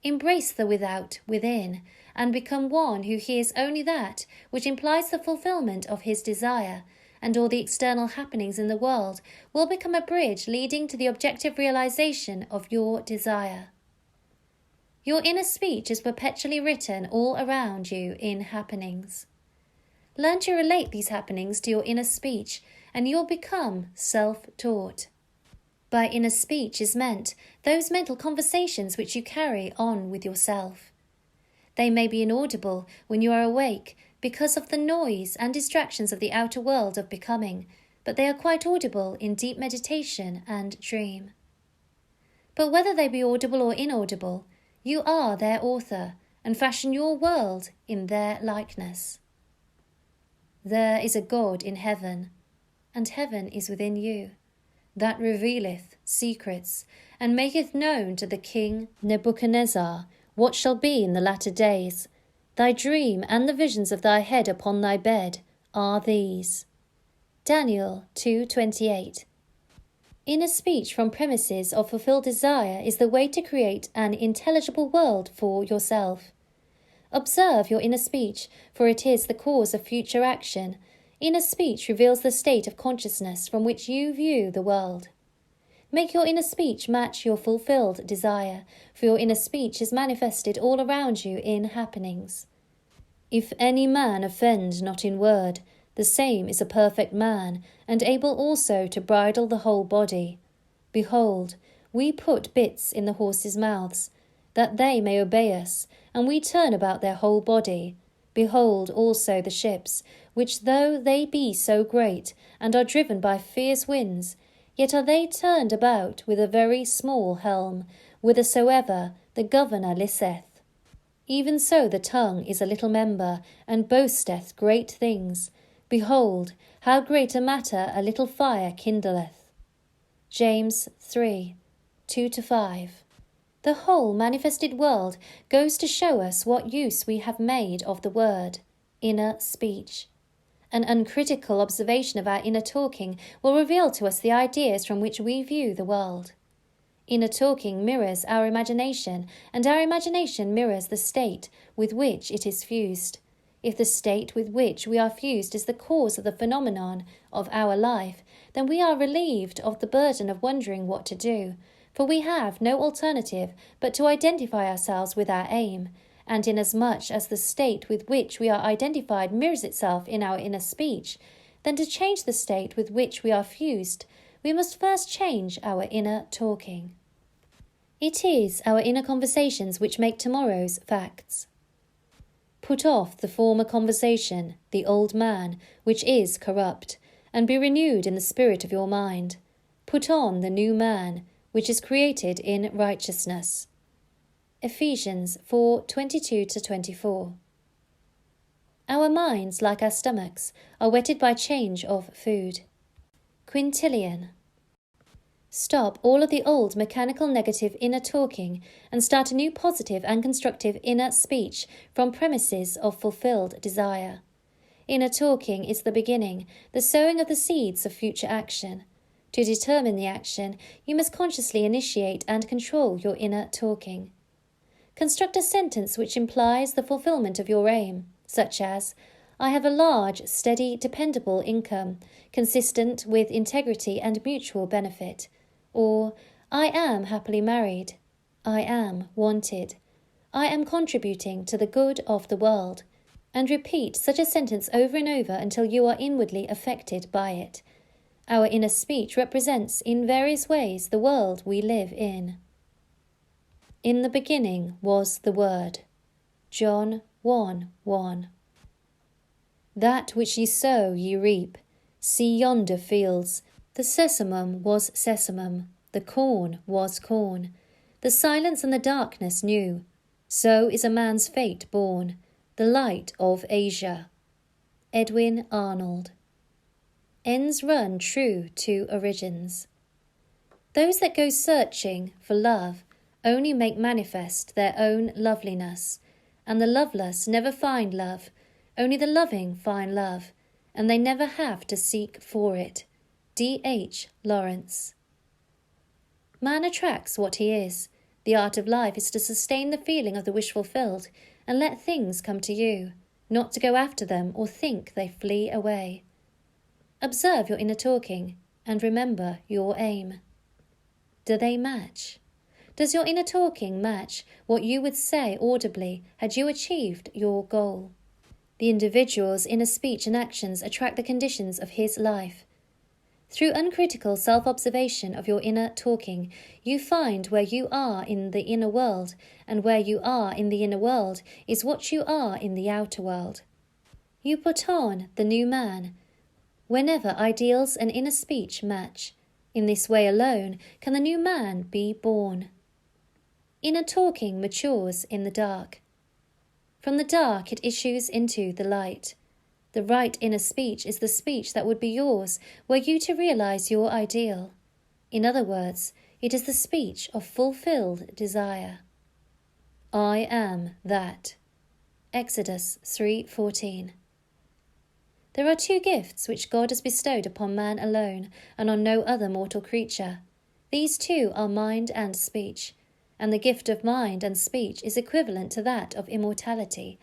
Embrace the without within and become one who hears only that which implies the fulfillment of his desire, and all the external happenings in the world will become a bridge leading to the objective realization of your desire. Your inner speech is perpetually written all around you in happenings. Learn to relate these happenings to your inner speech, and you'll become self-taught. By inner speech is meant those mental conversations which you carry on with yourself. They may be inaudible when you are awake because of the noise and distractions of the outer world of becoming, but they are quite audible in deep meditation and dream. But whether they be audible or inaudible, you are their author and fashion your world in their likeness. There is a God in heaven, and heaven is within you, that revealeth secrets, and maketh known to the king Nebuchadnezzar what shall be in the latter days. Thy dream and the visions of thy head upon thy bed are these. Daniel 2:28. Inner speech from premises of fulfilled desire is the way to create an intelligible world for yourself. Observe your inner speech, for it is the cause of future action. Inner speech reveals the state of consciousness from which you view the world. Make your inner speech match your fulfilled desire, for your inner speech is manifested all around you in happenings. If any man offend not in word, the same is a perfect man, and able also to bridle the whole body. Behold, we put bits in the horses' mouths, that they may obey us, and we turn about their whole body. Behold also the ships, which though they be so great, and are driven by fierce winds, yet are they turned about with a very small helm, whithersoever the governor listeth. Even so the tongue is a little member, and boasteth great things. Behold, how great a matter a little fire kindleth. James 3:2-5. The whole manifested world goes to show us what use we have made of the word, inner speech. An uncritical observation of our inner talking will reveal to us the ideas from which we view the world. Inner talking mirrors our imagination, and our imagination mirrors the state with which it is fused. If the state with which we are fused is the cause of the phenomenon of our life, then we are relieved of the burden of wondering what to do, for we have no alternative but to identify ourselves with our aim, and inasmuch as the state with which we are identified mirrors itself in our inner speech, then to change the state with which we are fused, we must first change our inner talking. It is our inner conversations which make tomorrow's facts. Put off the former conversation, the old man, which is corrupt, and be renewed in the spirit of your mind. Put on the new man, which is created in righteousness. Ephesians 4:22-24. Our minds, like our stomachs, are whetted by change of food. Quintilian. Stop all of the old mechanical negative inner talking and start a new positive and constructive inner speech from premises of fulfilled desire. Inner talking is the beginning, the sowing of the seeds of future action. To determine the action, you must consciously initiate and control your inner talking. Construct a sentence which implies the fulfillment of your aim, such as, I have a large, steady, dependable income, consistent with integrity and mutual benefit. Or, I am happily married. I am wanted. I am contributing to the good of the world. And repeat such a sentence over and over until you are inwardly affected by it. Our inner speech represents in various ways the world we live in. In the beginning was the Word. John 1:1. That which ye sow ye reap. See yonder fields. The sesamum was sesamum, the corn was corn. The silence and the darkness knew. So is a man's fate born, the light of Asia. Edwin Arnold. Ends run true to origins. Those that go searching for love only make manifest their own loveliness, and the loveless never find love, only the loving find love, and they never have to seek for it. D. H. Lawrence. Man attracts what he is. The art of life is to sustain the feeling of the wish fulfilled and let things come to you, not to go after them or think they flee away. Observe your inner talking and remember your aim. Do they match? Does your inner talking match what you would say audibly had you achieved your goal? The individual's inner speech and actions attract the conditions of his life. Through uncritical self-observation of your inner talking, you find where you are in the inner world, and where you are in the inner world is what you are in the outer world. You put on the new man whenever ideals and inner speech match. In this way alone can the new man be born. Inner talking matures in the dark. From the dark it issues into the light. The right inner speech is the speech that would be yours were you to realize your ideal. In other words, it is the speech of fulfilled desire. I am that. Exodus 3:14. There are two gifts which God has bestowed upon man alone and on no other mortal creature. These two are mind and speech, and the gift of mind and speech is equivalent to that of immortality.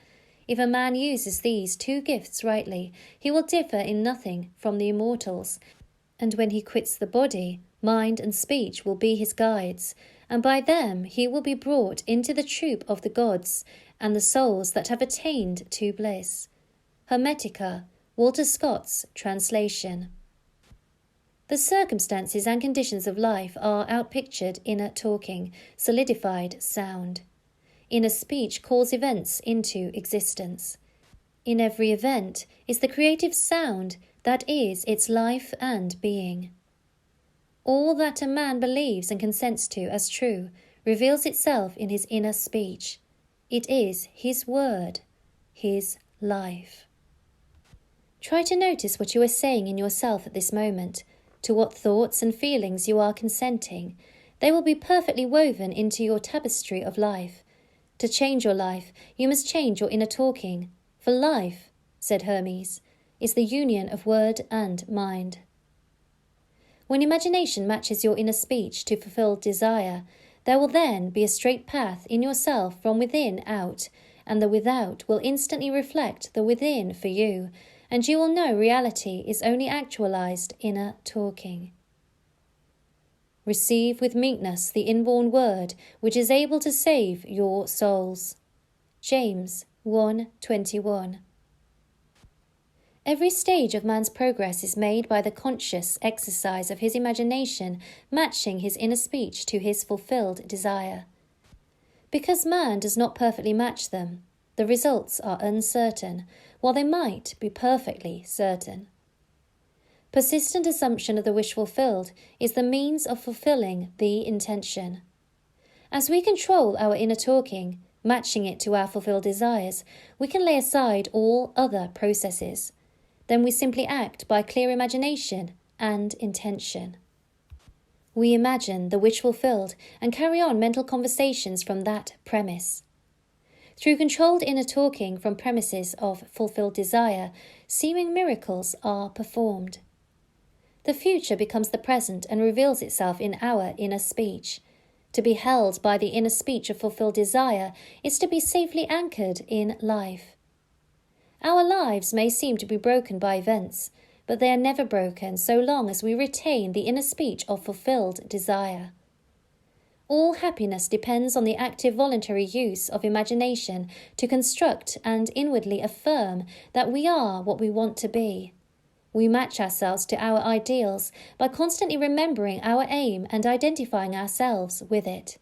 If a man uses these two gifts rightly, he will differ in nothing from the immortals, and when he quits the body, mind and speech will be his guides, and by them he will be brought into the troop of the gods and the souls that have attained to bliss. Hermetica, Walter Scott's translation. The circumstances and conditions of life are outpictured inner talking, solidified sound. Inner speech calls events into existence. In every event is the creative sound that is its life and being. All that a man believes and consents to as true reveals itself in his inner speech. It is his word, his life. Try to notice what you are saying in yourself at this moment, to what thoughts and feelings you are consenting. They will be perfectly woven into your tapestry of life. To change your life, you must change your inner talking. For life, said Hermes, is the union of word and mind. When imagination matches your inner speech to fulfilled desire, there will then be a straight path in yourself from within out, and the without will instantly reflect the within for you, and you will know reality is only actualized inner talking. Receive with meekness the inborn word which is able to save your souls. James 1:21. Every stage of man's progress is made by the conscious exercise of his imagination matching his inner speech to his fulfilled desire. Because man does not perfectly match them, the results are uncertain, while they might be perfectly certain. Persistent assumption of the wish fulfilled is the means of fulfilling the intention. As we control our inner talking, matching it to our fulfilled desires, we can lay aside all other processes. Then we simply act by clear imagination and intention. We imagine the wish fulfilled and carry on mental conversations from that premise. Through controlled inner talking from premises of fulfilled desire, seeming miracles are performed. The future becomes the present and reveals itself in our inner speech. To be held by the inner speech of fulfilled desire is to be safely anchored in life. Our lives may seem to be broken by events, but they are never broken so long as we retain the inner speech of fulfilled desire. All happiness depends on the active voluntary use of imagination to construct and inwardly affirm that we are what we want to be. We match ourselves to our ideals by constantly remembering our aim and identifying ourselves with it.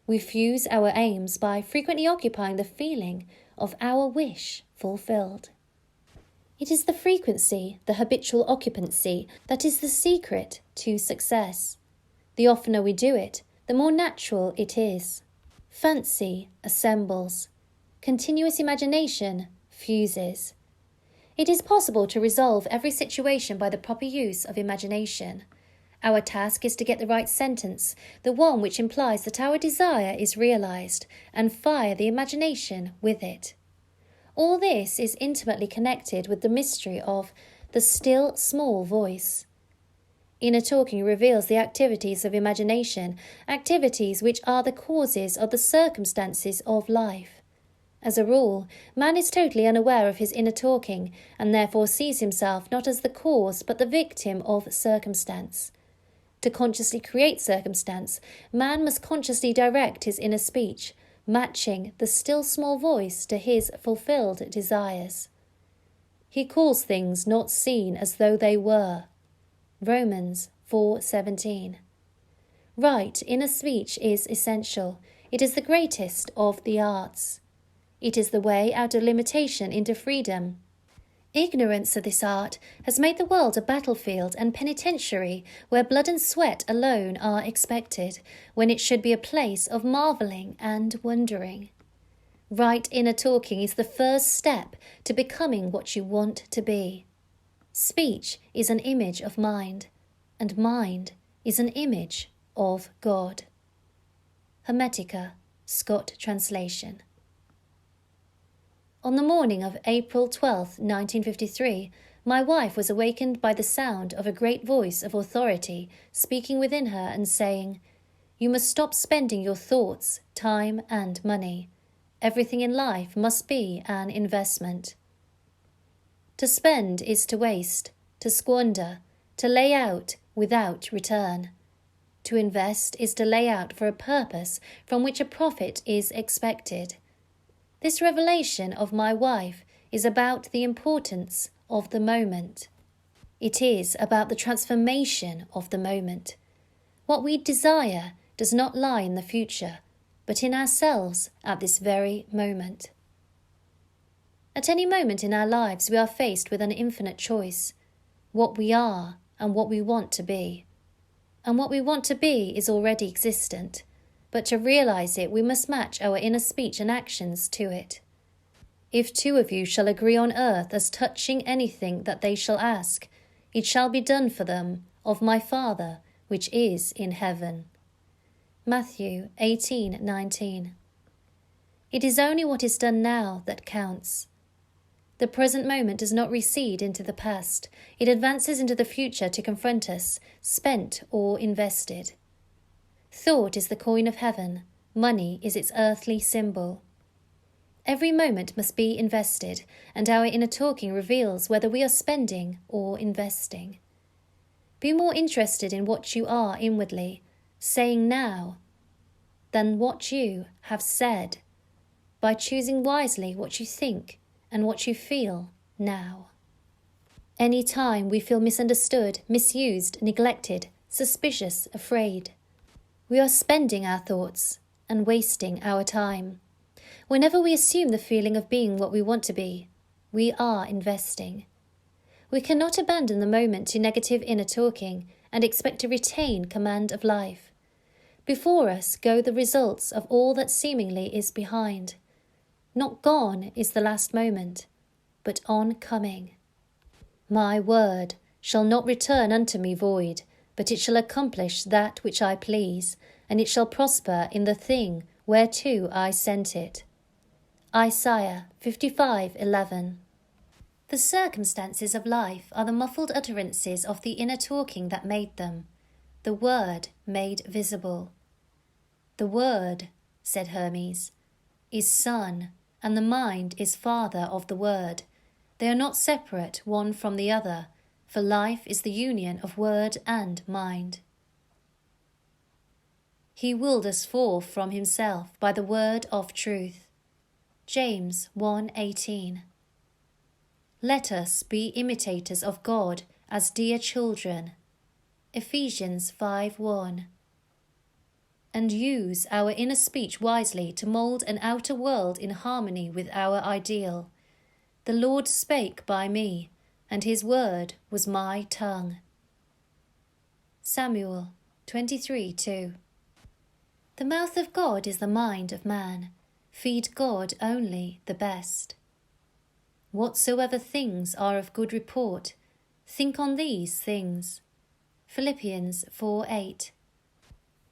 We fuse our aims by frequently occupying the feeling of our wish fulfilled. It is the frequency, the habitual occupancy, that is the secret to success. The oftener we do it, the more natural it is. Fancy assembles. Continuous imagination fuses. It is possible to resolve every situation by the proper use of imagination. Our task is to get the right sentence, the one which implies that our desire is realized, and fire the imagination with it. All this is intimately connected with the mystery of the still small voice. Inner talking reveals the activities of imagination, activities which are the causes of the circumstances of life. As a rule, man is totally unaware of his inner talking, and therefore sees himself not as the cause but the victim of circumstance. To consciously create circumstance, man must consciously direct his inner speech, matching the still small voice to his fulfilled desires. He calls things not seen as though they were. Romans 4:17. Right inner speech is essential. It is the greatest of the arts. It is the way out of limitation into freedom. Ignorance of this art has made the world a battlefield and penitentiary where blood and sweat alone are expected, when it should be a place of marvelling and wondering. Right inner talking is the first step to becoming what you want to be. Speech is an image of mind, and mind is an image of God. Hermetica, Scott translation. On the morning of April 12, 1953, my wife was awakened by the sound of a great voice of authority speaking within her and saying, "You must stop spending your thoughts, time and money. Everything in life must be an investment." To spend is to waste, to squander, to lay out without return. To invest is to lay out for a purpose from which a profit is expected. This revelation of my wife is about the importance of the moment. It is about the transformation of the moment. What we desire does not lie in the future, but in ourselves at this very moment. At any moment in our lives, we are faced with an infinite choice: what we are and what we want to be. And what we want to be is already existent, but to realize it, we must match our inner speech and actions to it. If two of you shall agree on earth as touching anything that they shall ask, it shall be done for them of my Father which is in heaven. Matthew 18:19. It is only what is done now that counts. The present moment does not recede into the past. It advances into the future to confront us, spent or invested. Thought is the coin of heaven. Money is its earthly symbol. Every moment must be invested, and our inner talking reveals whether we are spending or investing. Be more interested in what you are inwardly, saying now, than what you have said, by choosing wisely what you think and what you feel now. Any time we feel misunderstood, misused, neglected, suspicious, afraid, we are spending our thoughts and wasting our time. Whenever we assume the feeling of being what we want to be, we are investing. We cannot abandon the moment to negative inner talking and expect to retain command of life. Before us go the results of all that seemingly is behind. Not gone is the last moment, but oncoming. My word shall not return unto me void, but it shall accomplish that which I please, and it shall prosper in the thing whereto I sent it. Isaiah 55:11. The circumstances of life are the muffled utterances of the inner talking that made them, the word made visible. The word, said Hermes, is son, and the mind is father of the word. They are not separate one from the other, for life is the union of word and mind. He willed us forth from himself by the word of truth. James 1:18. Let us be imitators of God as dear children. Ephesians 5:1. And use our inner speech wisely to mould an outer world in harmony with our ideal. The Lord spake by me, and his word was my tongue. Samuel 23:2. The mouth of God is the mind of man. Feed God only the best. Whatsoever things are of good report, think on these things. Philippians 4:8.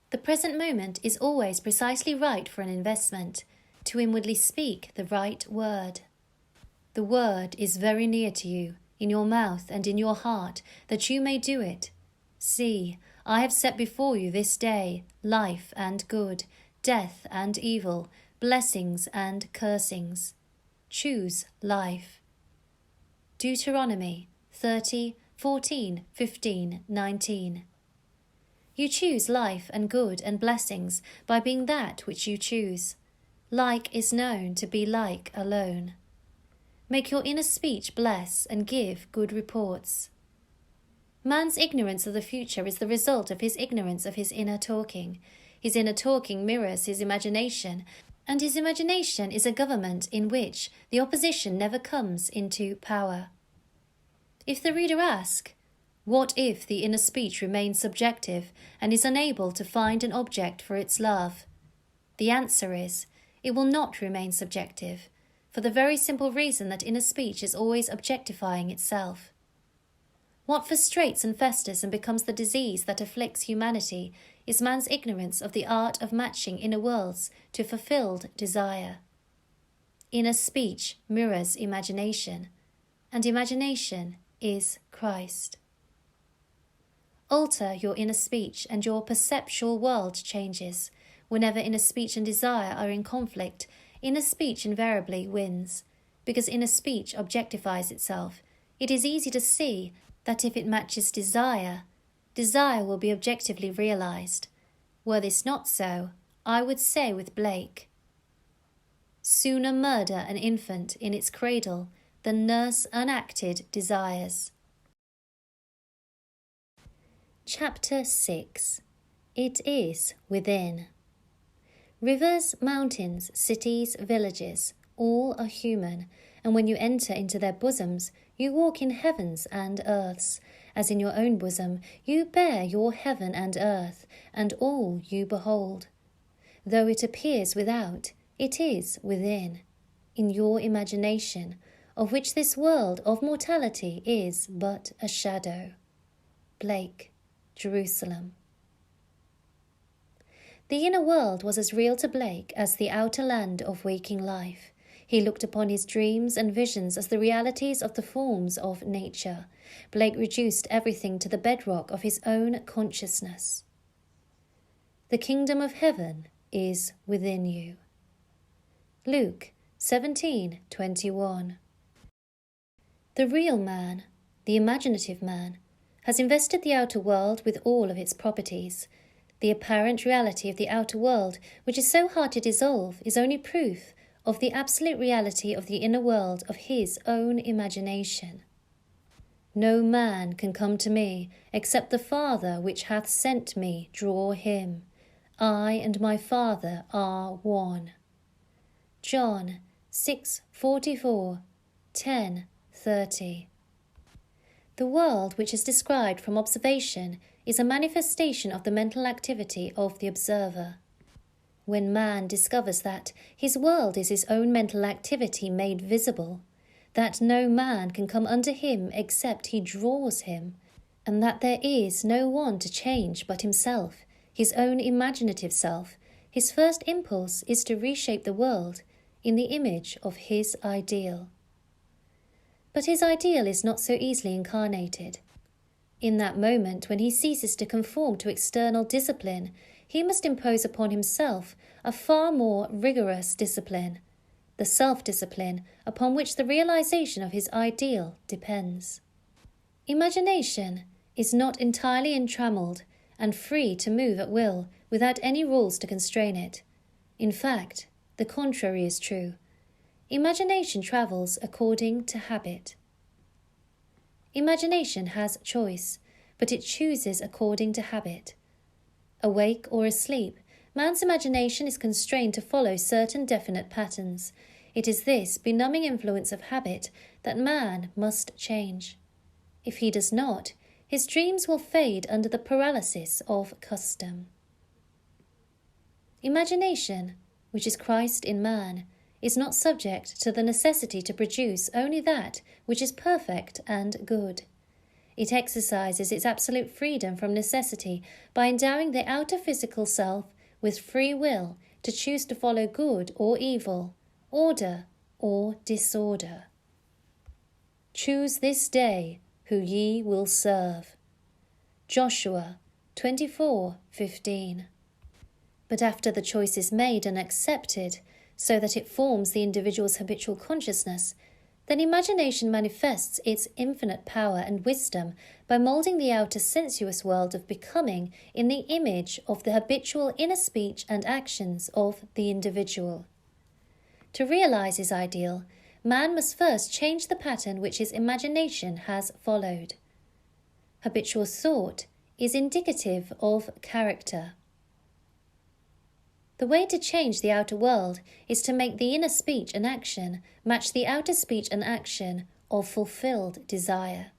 The present moment is always precisely right for an investment, to inwardly speak the right word. The word is very near to you, in your mouth and in your heart, that you may do it. See, I have set before you this day life and good, death and evil, blessings and cursings. Choose life. Deuteronomy 30:14-15-19. You choose life and good and blessings by being that which you choose. Like is known to be like alone. Make your inner speech bless and give good reports. Man's ignorance of the future is the result of his ignorance of his inner talking. His inner talking mirrors his imagination, and his imagination is a government in which the opposition never comes into power. If the reader ask, what if the inner speech remains subjective and is unable to find an object for its love? The answer is, it will not remain subjective, for the very simple reason that inner speech is always objectifying itself. What frustrates and festers and becomes the disease that afflicts humanity is man's ignorance of the art of matching inner worlds to fulfilled desire. Inner speech mirrors imagination, and imagination is Christ. Alter your inner speech and your perceptual world changes. Whenever inner speech and desire are in conflict, inner speech invariably wins. Because inner speech objectifies itself, it is easy to see that if it matches desire, desire will be objectively realized. Were this not so, I would say with Blake, sooner murder an infant in its cradle than nurse unacted desires. Chapter 6. It is within. Rivers, mountains, cities, villages, all are human, and when you enter into their bosoms, you walk in heavens and earths, as in your own bosom you bear your heaven and earth, and all you behold. Though it appears without, it is within, in your imagination, of which this world of mortality is but a shadow. Blake, Jerusalem. The inner world was as real to Blake as the outer land of waking life. He looked upon his dreams and visions as the realities of the forms of nature. Blake reduced everything to the bedrock of his own consciousness. The kingdom of heaven is within you. Luke 17:21. The real man, the imaginative man, has invested the outer world with all of its properties. The apparent reality of the outer world, which is so hard to dissolve, is only proof of the absolute reality of the inner world of his own imagination. No man can come to me, except the Father which hath sent me draw him. I and my Father are one. John 6:44, 10:30. The world which is described from observation is a manifestation of the mental activity of the observer. When man discovers that his world is his own mental activity made visible, that no man can come unto him except he draws him, and that there is no one to change but himself, his own imaginative self, his first impulse is to reshape the world in the image of his ideal. But his ideal is not so easily incarnated. In that moment when he ceases to conform to external discipline, he must impose upon himself a far more rigorous discipline, the self-discipline upon which the realization of his ideal depends. Imagination is not entirely entrammelled and free to move at will without any rules to constrain it. In fact, the contrary is true. Imagination travels according to habit. Imagination has choice, but it chooses according to habit. Awake or asleep, man's imagination is constrained to follow certain definite patterns. It is this benumbing influence of habit that man must change. If he does not, his dreams will fade under the paralysis of custom. Imagination, which is Christ in man, is not subject to the necessity to produce only that which is perfect and good. It exercises its absolute freedom from necessity by endowing the outer physical self with free will to choose to follow good or evil, order or disorder. Choose this day who ye will serve. Joshua 24:15. But after the choice is made and accepted, so that it forms the individual's habitual consciousness, then imagination manifests its infinite power and wisdom by moulding the outer sensuous world of becoming in the image of the habitual inner speech and actions of the individual. To realize his ideal, man must first change the pattern which his imagination has followed. Habitual thought is indicative of character. The way to change the outer world is to make the inner speech and action match the outer speech and action of fulfilled desire.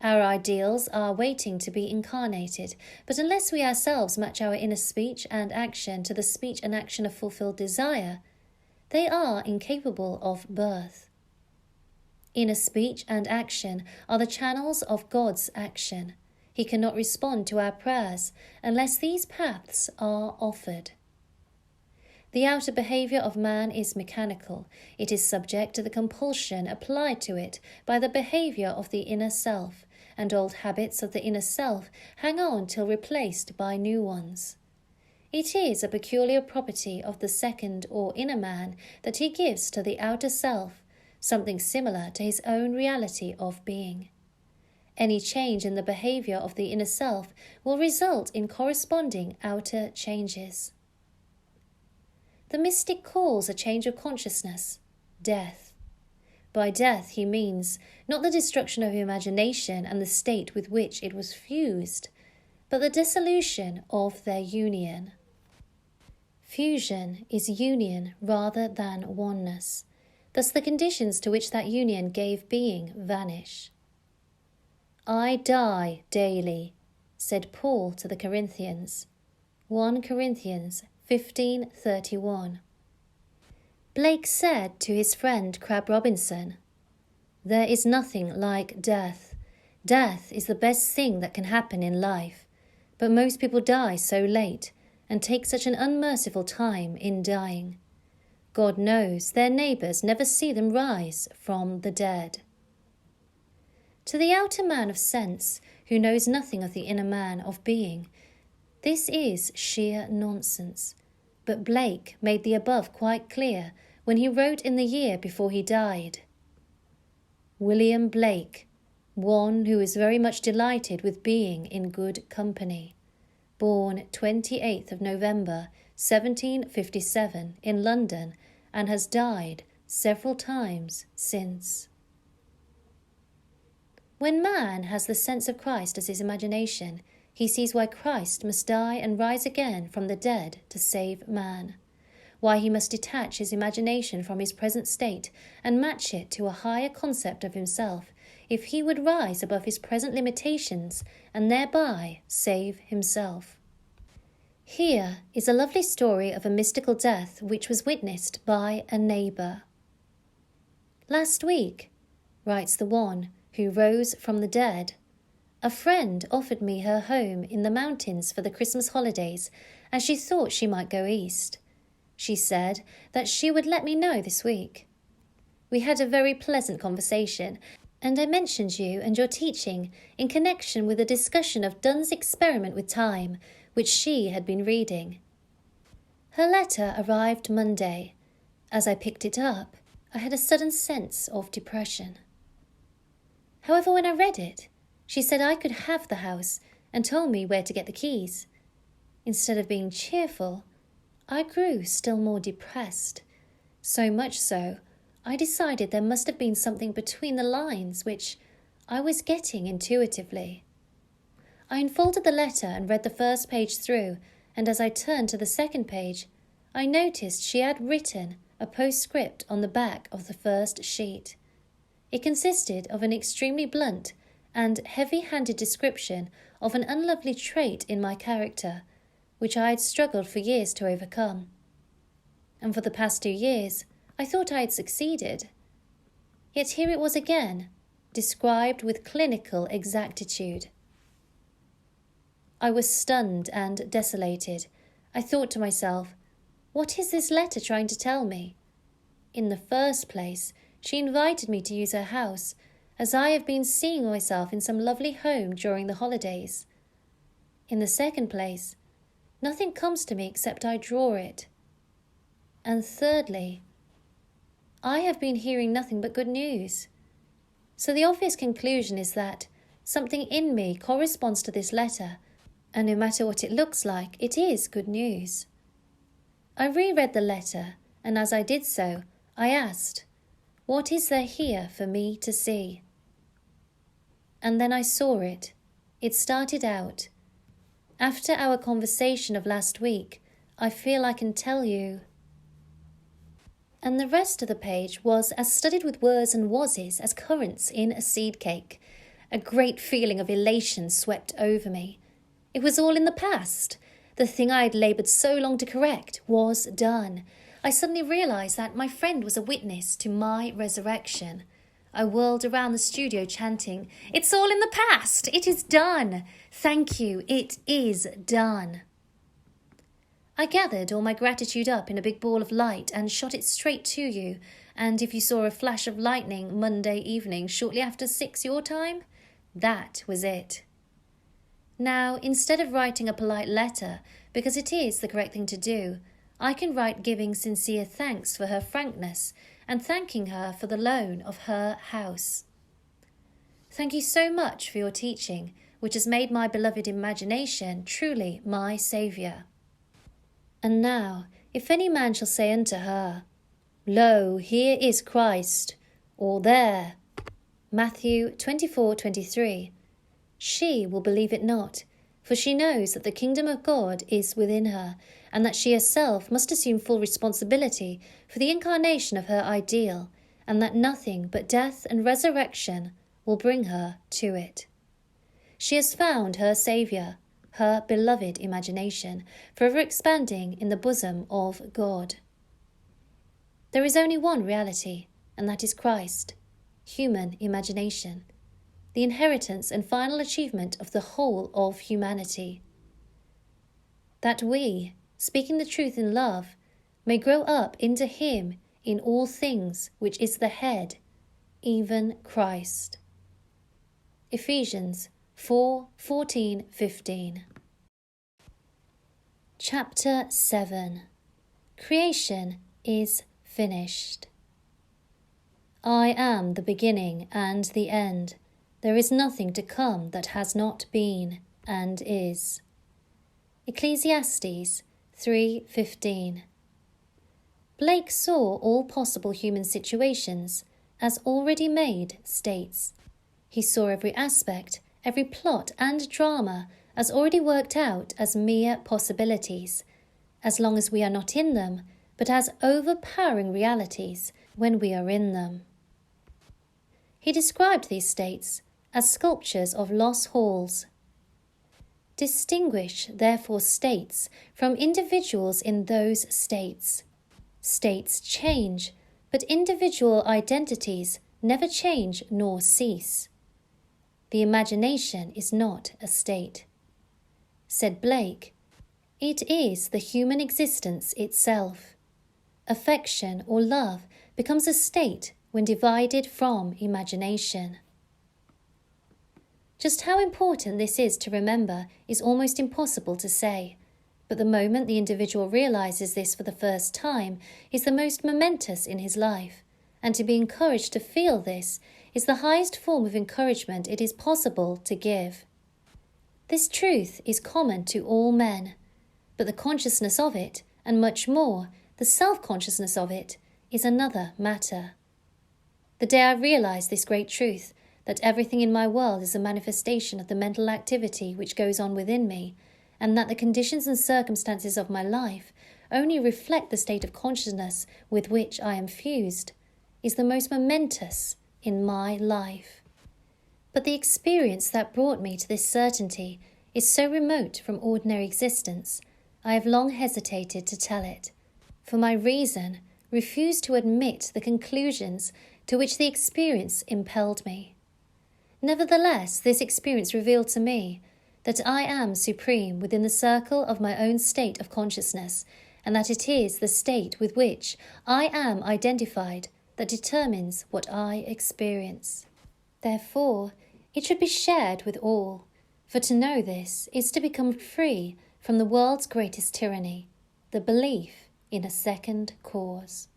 Our ideals are waiting to be incarnated, but unless we ourselves match our inner speech and action to the speech and action of fulfilled desire, they are incapable of birth. Inner speech and action are the channels of God's action. He cannot respond to our prayers unless these paths are offered. The outer behaviour of man is mechanical. It is subject to the compulsion applied to it by the behaviour of the inner self, and old habits of the inner self hang on till replaced by new ones. It is a peculiar property of the second or inner man that he gives to the outer self something similar to his own reality of being. Any change in the behaviour of the inner self will result in corresponding outer changes. The mystic calls a change of consciousness death. By death he means not the destruction of imagination and the state with which it was fused, but the dissolution of their union. Fusion is union rather than oneness. Thus the conditions to which that union gave being vanish. I die daily, said Paul to the Corinthians. 1 Corinthians 15:31. Blake said to his friend Crab Robinson, "There is nothing like death. Death is the best thing that can happen in life, but most people die so late and take such an unmerciful time in dying. God knows their neighbours never see them rise from the dead." To the outer man of sense, who knows nothing of the inner man of being, this is sheer nonsense. But Blake made the above quite clear when he wrote in the year before he died. William Blake, one who is very much delighted with being in good company, born 28th of November 1757 in London, and has died several times since. When man has the sense of Christ as his imagination, he sees why Christ must die and rise again from the dead to save man, why he must detach his imagination from his present state and match it to a higher concept of himself, if he would rise above his present limitations and thereby save himself. Here is a lovely story of a mystical death which was witnessed by a neighbour. Last week, writes the one who rose from the dead, a friend offered me her home in the mountains for the Christmas holidays, as she thought she might go east. She said that she would let me know this week. We had a very pleasant conversation, and I mentioned you and your teaching in connection with a discussion of Dunn's experiment with time, which she had been reading. Her letter arrived Monday. As I picked it up, I had a sudden sense of depression. However, when I read it, she said I could have the house and told me where to get the keys. Instead of being cheerful, I grew still more depressed. So much so, I decided there must have been something between the lines which I was getting intuitively. I unfolded the letter and read the first page through, and as I turned to the second page, I noticed she had written a postscript on the back of the first sheet. It consisted of an extremely blunt and heavy-handed description of an unlovely trait in my character, which I had struggled for years to overcome. And for the past 2 years, I thought I had succeeded. Yet here it was again, described with clinical exactitude. I was stunned and desolated. I thought to myself, what is this letter trying to tell me? In the first place, she invited me to use her house, as I have been seeing myself in some lovely home during the holidays. In the second place, nothing comes to me except I draw it. And thirdly, I have been hearing nothing but good news. So the obvious conclusion is that something in me corresponds to this letter, and no matter what it looks like, it is good news. I reread the letter, and as I did so, I asked, what is there here for me to see? And then I saw it. It started out, after our conversation of last week, I feel I can tell you. And the rest of the page was as studied with wers and wases as currants in a seed cake. A great feeling of elation swept over me. It was all in the past. The thing I had laboured so long to correct was done. I suddenly realised that my friend was a witness to my resurrection. I whirled around the studio chanting, "It's all in the past! It is done! Thank you, it is done!" I gathered all my gratitude up in a big ball of light and shot it straight to you, and if you saw a flash of lightning Monday evening shortly after 6 your time, that was it. Now, instead of writing a polite letter, because it is the correct thing to do, I can write giving sincere thanks for her frankness and thanking her for the loan of her house. Thank you so much for your teaching, which has made my beloved imagination truly my Saviour. And now, if any man shall say unto her, Lo, here is Christ, or there, Matthew 24:23, she will believe it not, for she knows that the kingdom of God is within her, and that she herself must assume full responsibility for the incarnation of her ideal, and that nothing but death and resurrection will bring her to it. She has found her Saviour, her beloved imagination, forever expanding in the bosom of God. There is only one reality, and that is Christ, human imagination, the inheritance and final achievement of the whole of humanity. That we, speaking the truth in love, may grow up into Him in all things, which is the head, even Christ. Ephesians 4:14-15. Chapter 7. Creation is finished. I am the beginning and the end. There is nothing to come that has not been and is. Ecclesiastes 3:15. Blake saw all possible human situations as already made states. He saw every aspect, every plot and drama as already worked out as mere possibilities, as long as we are not in them, but as overpowering realities when we are in them. He described these states as sculptures of lost halls. Distinguish, therefore, states from individuals in those states. States change, but individual identities never change nor cease. The imagination is not a state. Said Blake, it is the human existence itself. Affection or love becomes a state when divided from imagination. Just how important this is to remember is almost impossible to say, but the moment the individual realizes this for the first time is the most momentous in his life, and to be encouraged to feel this is the highest form of encouragement it is possible to give. This truth is common to all men, but the consciousness of it, and much more, the self-consciousness of it, is another matter. The day I realized this great truth, that everything in my world is a manifestation of the mental activity which goes on within me, and that the conditions and circumstances of my life only reflect the state of consciousness with which I am fused, is the most momentous in my life. But the experience that brought me to this certainty is so remote from ordinary existence, I have long hesitated to tell it, for my reason refused to admit the conclusions to which the experience impelled me. Nevertheless, this experience revealed to me that I am supreme within the circle of my own state of consciousness, and that it is the state with which I am identified that determines what I experience. Therefore, it should be shared with all, for to know this is to become free from the world's greatest tyranny, the belief in a second cause.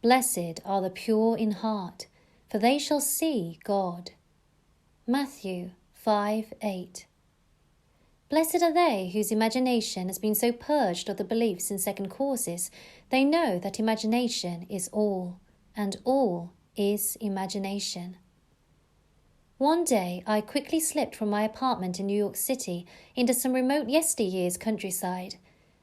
Blessed are the pure in heart, for they shall see God. Matthew 5:8. Blessed are they whose imagination has been so purged of the beliefs in second causes, they know that imagination is all, and all is imagination. One day I quickly slipped from my apartment in New York City into some remote yesteryear's countryside.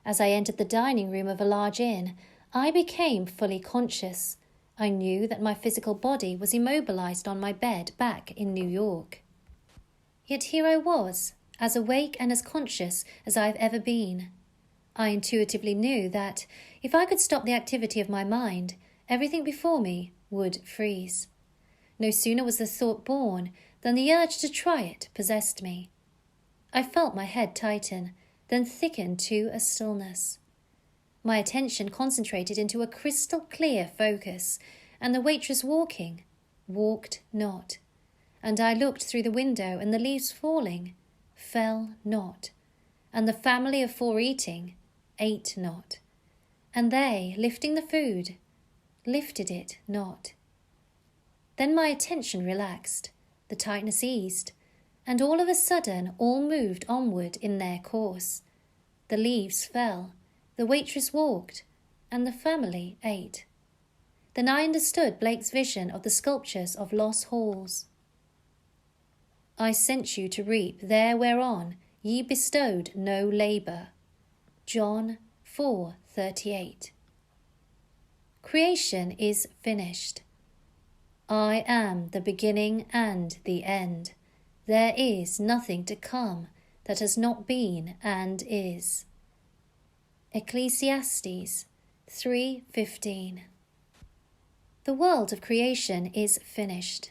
As I entered the dining room of a large inn, I became fully conscious. I knew that my physical body was immobilized on my bed back in New York. Yet here I was, as awake and as conscious as I have ever been. I intuitively knew that, if I could stop the activity of my mind, everything before me would freeze. No sooner was the thought born than the urge to try it possessed me. I felt my head tighten, then thicken to a stillness. My attention concentrated into a crystal clear focus, and the waitress walked not. And I looked through the window, and the leaves falling fell not, and the family of 4 eating ate not, and they, lifting the food, lifted it not. Then my attention relaxed, the tightness eased, and all of a sudden all moved onward in their course. The leaves fell, the waitress walked, and the family ate. Then I understood Blake's vision of the sculptures of lost halls. I sent you to reap there whereon ye bestowed no labour. John 4:38. Creation is finished. I am the beginning and the end. There is nothing to come that has not been and is. Ecclesiastes 3:15. The world of creation is finished,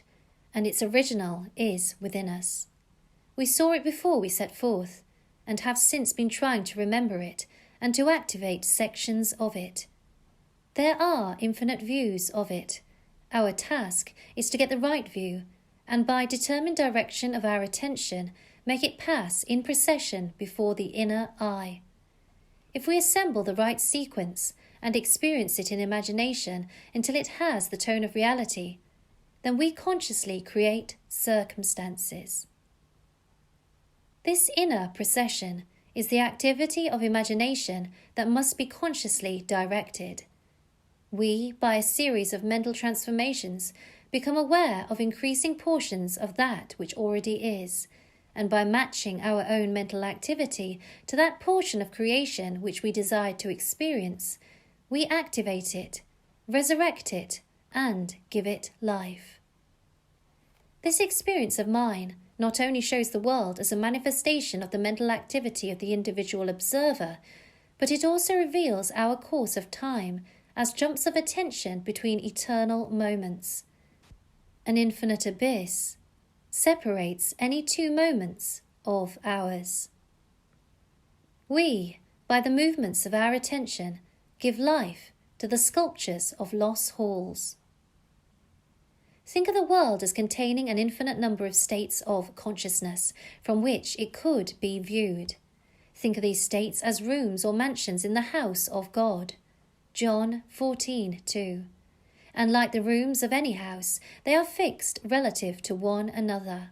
and its original is within us. We saw it before we set forth, and have since been trying to remember it and to activate sections of it. There are infinite views of it. Our task is to get the right view, and by determined direction of our attention, make it pass in procession before the inner eye. If we assemble the right sequence and experience it in imagination until it has the tone of reality, then we consciously create circumstances. This inner procession is the activity of imagination that must be consciously directed. We, by a series of mental transformations, become aware of increasing portions of that which already is, and by matching our own mental activity to that portion of creation which we desire to experience, we activate it, resurrect it, and give it life. This experience of mine not only shows the world as a manifestation of the mental activity of the individual observer, but it also reveals our course of time as jumps of attention between eternal moments. An infinite abyss separates any 2 moments of ours. We, by the movements of our attention, give life to the sculptures of lost halls. Think of the world as containing an infinite number of states of consciousness from which it could be viewed. Think of these states as rooms or mansions in the house of God. John 14:2. And like the rooms of any house, they are fixed relative to one another.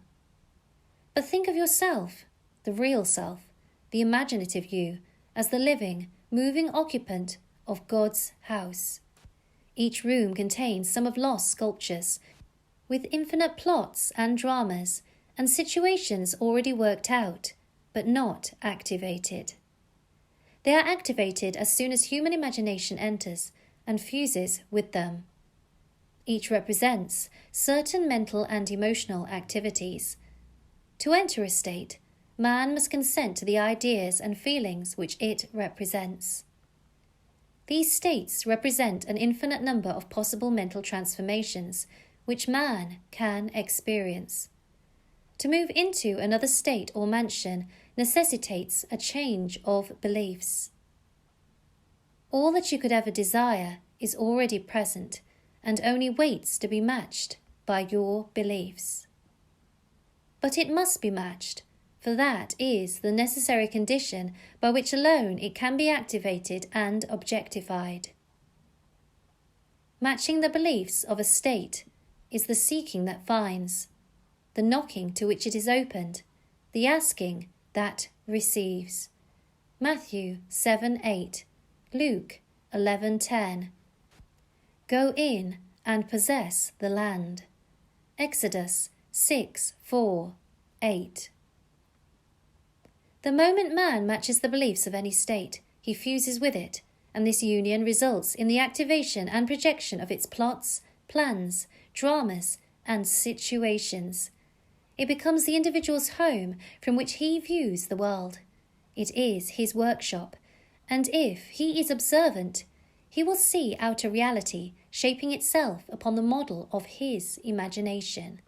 But think of yourself, the real self, the imaginative you, as the living, moving occupant of God's house. Each room contains some of lost sculptures, with infinite plots and dramas, and situations already worked out, but not activated. They are activated as soon as human imagination enters and fuses with them. Each represents certain mental and emotional activities. To enter a state, man must consent to the ideas and feelings which it represents. These states represent an infinite number of possible mental transformations which man can experience. To move into another state or mansion necessitates a change of beliefs. All that you could ever desire is already present and only waits to be matched by your beliefs. But it must be matched, for that is the necessary condition by which alone it can be activated and objectified. Matching the beliefs of a state is the seeking that finds, the knocking to which it is opened, the asking that receives. Matthew 7:8, Luke 11:10. Go in and possess the land. Exodus 6:4-8. The moment man matches the beliefs of any state, he fuses with it, and this union results in the activation and projection of its plots, plans, dramas, and situations. It becomes the individual's home from which he views the world. It is his workshop, and if he is observant, he will see outer reality shaping itself upon the model of his imagination.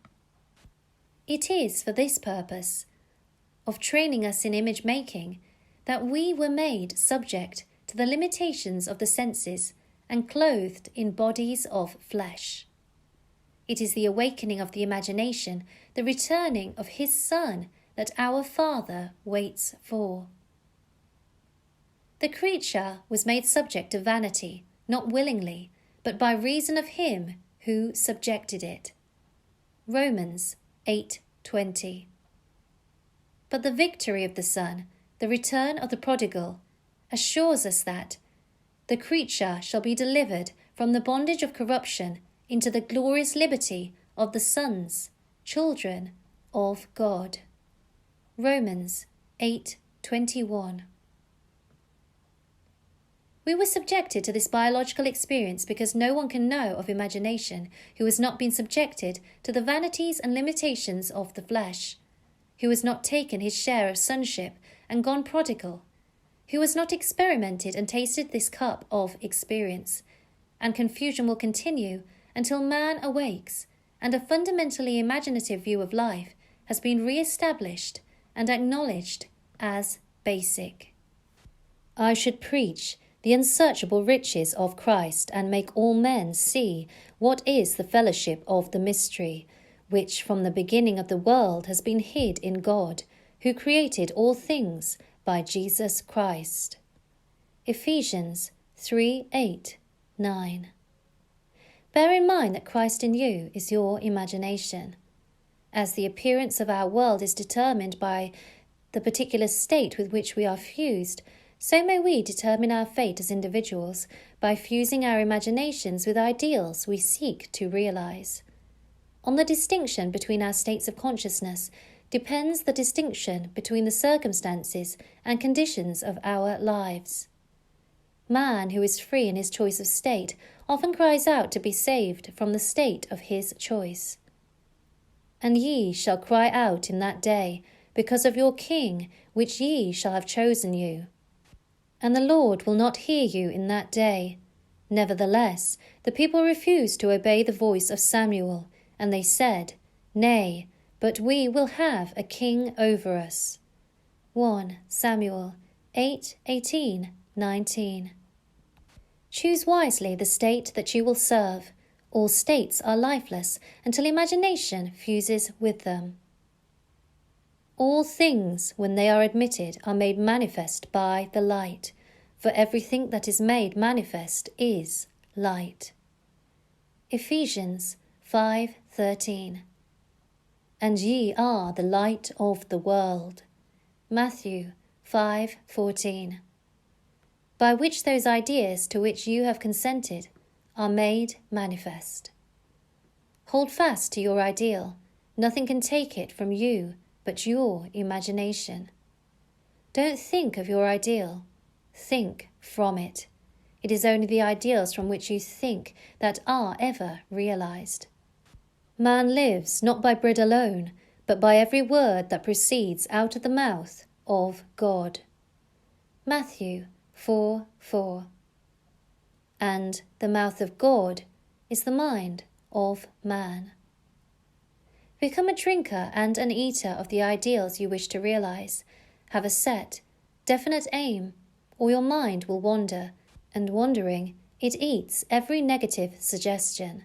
It is for this purpose, of training us in image making, that we were made subject to the limitations of the senses and clothed in bodies of flesh. It is the awakening of the imagination, the returning of his Son that our Father waits for. The creature was made subject to vanity, not willingly, but by reason of him who subjected it. Romans 8:20. But the victory of the Son, the return of the prodigal, assures us that the creature shall be delivered from the bondage of corruption into the glorious liberty of the sons, children of God. Romans 8:21. We were subjected to this biological experience because no one can know of imagination who has not been subjected to the vanities and limitations of the flesh, who has not taken his share of sonship and gone prodigal, who has not experimented and tasted this cup of experience. And confusion will continue until man awakes and a fundamentally imaginative view of life has been re-established and acknowledged as basic. I should preach the unsearchable riches of Christ and make all men see what is the fellowship of the mystery, which from the beginning of the world has been hid in God, who created all things by Jesus Christ. Ephesians 3:8-9. Bear in mind that Christ in you is your imagination. As the appearance of our world is determined by the particular state with which we are fused, so may we determine our fate as individuals by fusing our imaginations with ideals we seek to realize. On the distinction between our states of consciousness depends the distinction between the circumstances and conditions of our lives. Man who is free in his choice of state often cries out to be saved from the state of his choice. And ye shall cry out in that day, because of your King, which ye shall have chosen you. And the Lord will not hear you in that day. Nevertheless, the people refused to obey the voice of Samuel, and they said, Nay, but we will have a king over us. 1 Samuel 8:18-19. Choose wisely the state that you will serve. All states are lifeless until imagination fuses with them. All things, when they are admitted, are made manifest by the light, for everything that is made manifest is light. Ephesians 5:13. And ye are the light of the world. Matthew 5:14. By which those ideas to which you have consented are made manifest. Hold fast to your ideal. Nothing can take it from you but your imagination. Don't think of your ideal. Think from it. It is only the ideals from which you think that are ever realized. Man lives not by bread alone, but by every word that proceeds out of the mouth of God. Matthew 4:4. And the mouth of God is the mind of man. Become a drinker and an eater of the ideals you wish to realize. Have a set, definite aim, or your mind will wander, and wandering, it eats every negative suggestion.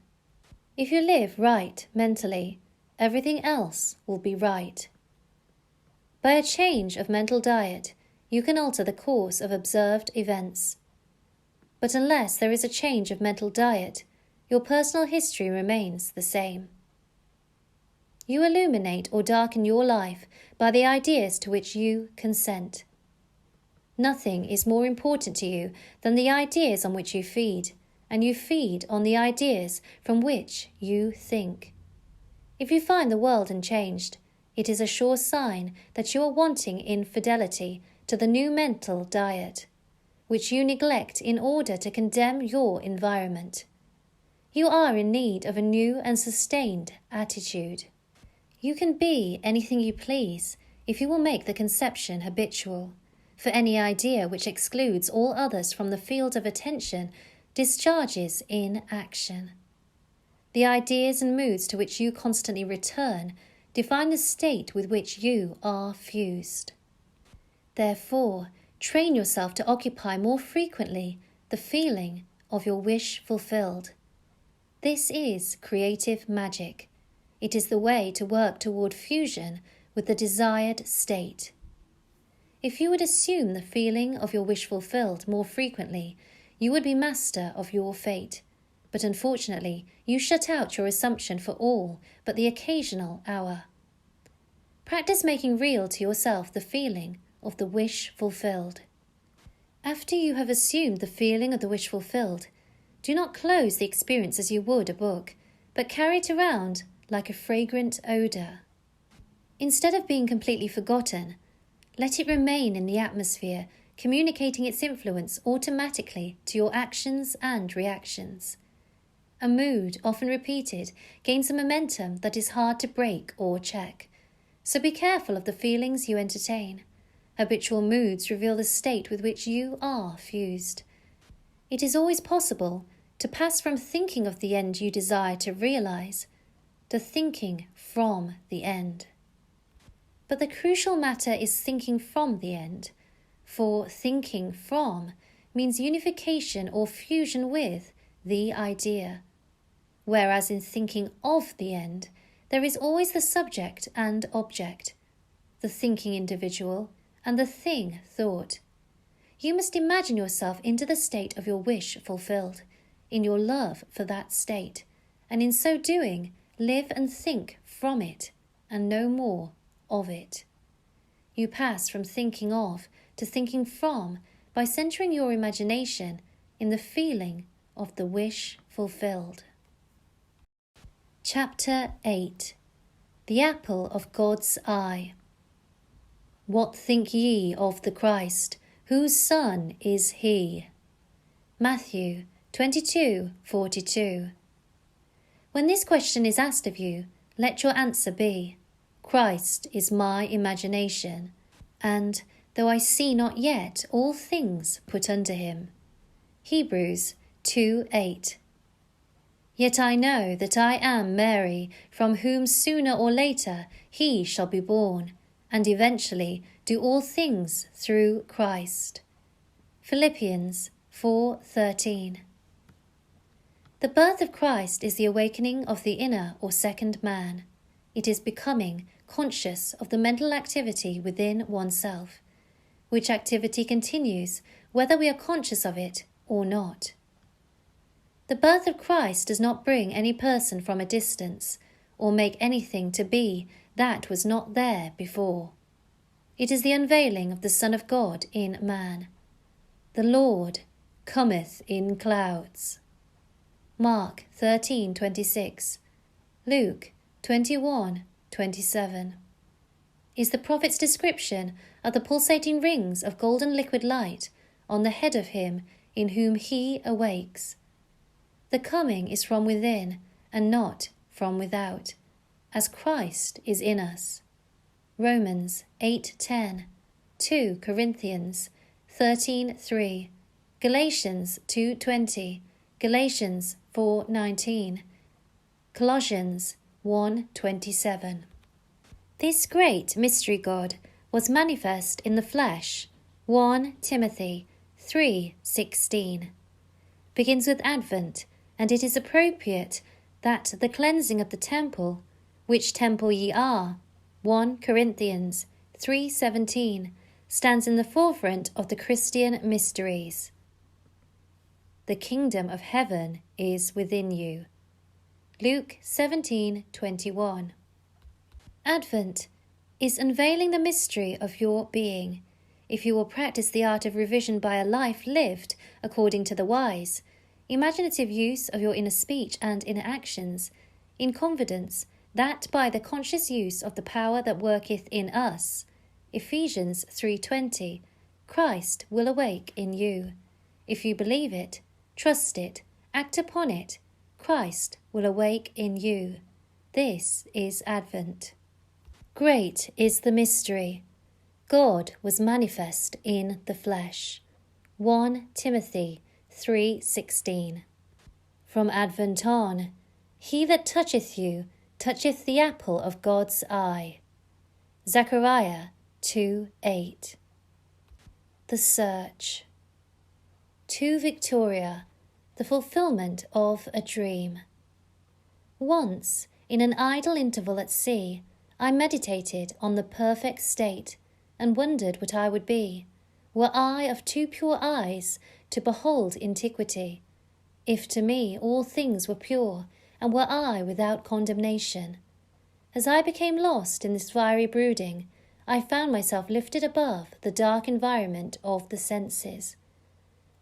If you live right mentally, everything else will be right. By a change of mental diet, you can alter the course of observed events. But unless there is a change of mental diet, your personal history remains the same. You illuminate or darken your life by the ideas to which you consent. Nothing is more important to you than the ideas on which you feed, and you feed on the ideas from which you think. If you find the world unchanged, it is a sure sign that you are wanting in fidelity to the new mental diet, which you neglect in order to condemn your environment. You are in need of a new and sustained attitude. You can be anything you please if you will make the conception habitual, for any idea which excludes all others from the field of attention discharges in action. The ideas and moods to which you constantly return define the state with which you are fused. Therefore, train yourself to occupy more frequently the feeling of your wish fulfilled. This is creative magic. It is the way to work toward fusion with the desired state. If you would assume the feeling of your wish fulfilled more frequently, you would be master of your fate. But unfortunately, you shut out your assumption for all but the occasional hour. Practice making real to yourself the feeling of the wish fulfilled. After you have assumed the feeling of the wish fulfilled, do not close the experience as you would a book, but carry it around like a fragrant odour. Instead of being completely forgotten, let it remain in the atmosphere, communicating its influence automatically to your actions and reactions. A mood, often repeated, gains a momentum that is hard to break or check. So be careful of the feelings you entertain. Habitual moods reveal the state with which you are fused. It is always possible to pass from thinking of the end you desire to realize to thinking from the end. But the crucial matter is thinking from the end, for thinking from means unification or fusion with the idea, whereas in thinking of the end, there is always the subject and object, the thinking individual and the thing thought. You must imagine yourself into the state of your wish fulfilled, in your love for that state, and in so doing, live and think from it, and no more of it. You pass from thinking of to thinking from by centering your imagination in the feeling of the wish fulfilled. Chapter 8. The Apple of God's Eye. What think ye of the Christ? Whose son is he? Matthew 22:42. When this question is asked of you, let your answer be, Christ is my imagination, and though I see not yet all things put under him. Hebrews 2:8. Yet I know that I am Mary, from whom sooner or later he shall be born, and eventually do all things through Christ. Philippians 4:13. The birth of Christ is the awakening of the inner or second man. It is becoming conscious of the mental activity within oneself, which activity continues whether we are conscious of it or not. The birth of Christ does not bring any person from a distance, or make anything to be that was not there before. It is the unveiling of the Son of God in man. The Lord cometh in clouds. Mark 13:26, Luke 21:27, is the prophet's description of the pulsating rings of golden liquid light on the head of him in whom he awakes. The coming is from within and not from without. as Christ is in us. Romans 8:10, 2 Corinthians 13:3, Galatians 2:20, Galatians 4:19, Colossians 1:27. This great mystery God was manifest in the flesh. 1 Timothy 3:16 begins with Advent, and it is appropriate that the cleansing of the temple, which temple ye are, 1 Corinthians 3:17, stands in the forefront of the Christian mysteries. The kingdom of heaven is within you. Luke 17:21. Advent is unveiling the mystery of your being. If you will practice the art of revision by a life lived according to the wise, imaginative use of your inner speech and inner actions, in confidence that by the conscious use of the power that worketh in us, Ephesians 3:20, Christ will awake in you. If you believe it, trust it, act upon it, Christ will awake in you. This is Advent. Great is the mystery. God was manifest in the flesh. 1 Timothy 3:16. From Advent on, he that toucheth you toucheth the apple of God's eye. Zechariah 2:8. The Search. To Victoria, the fulfilment of a dream. Once, in an idle interval at sea, I meditated on the perfect state and wondered what I would be, were I of too pure eyes to behold antiquity, if to me all things were pure, and were I without condemnation. As I became lost in this fiery brooding, I found myself lifted above the dark environment of the senses.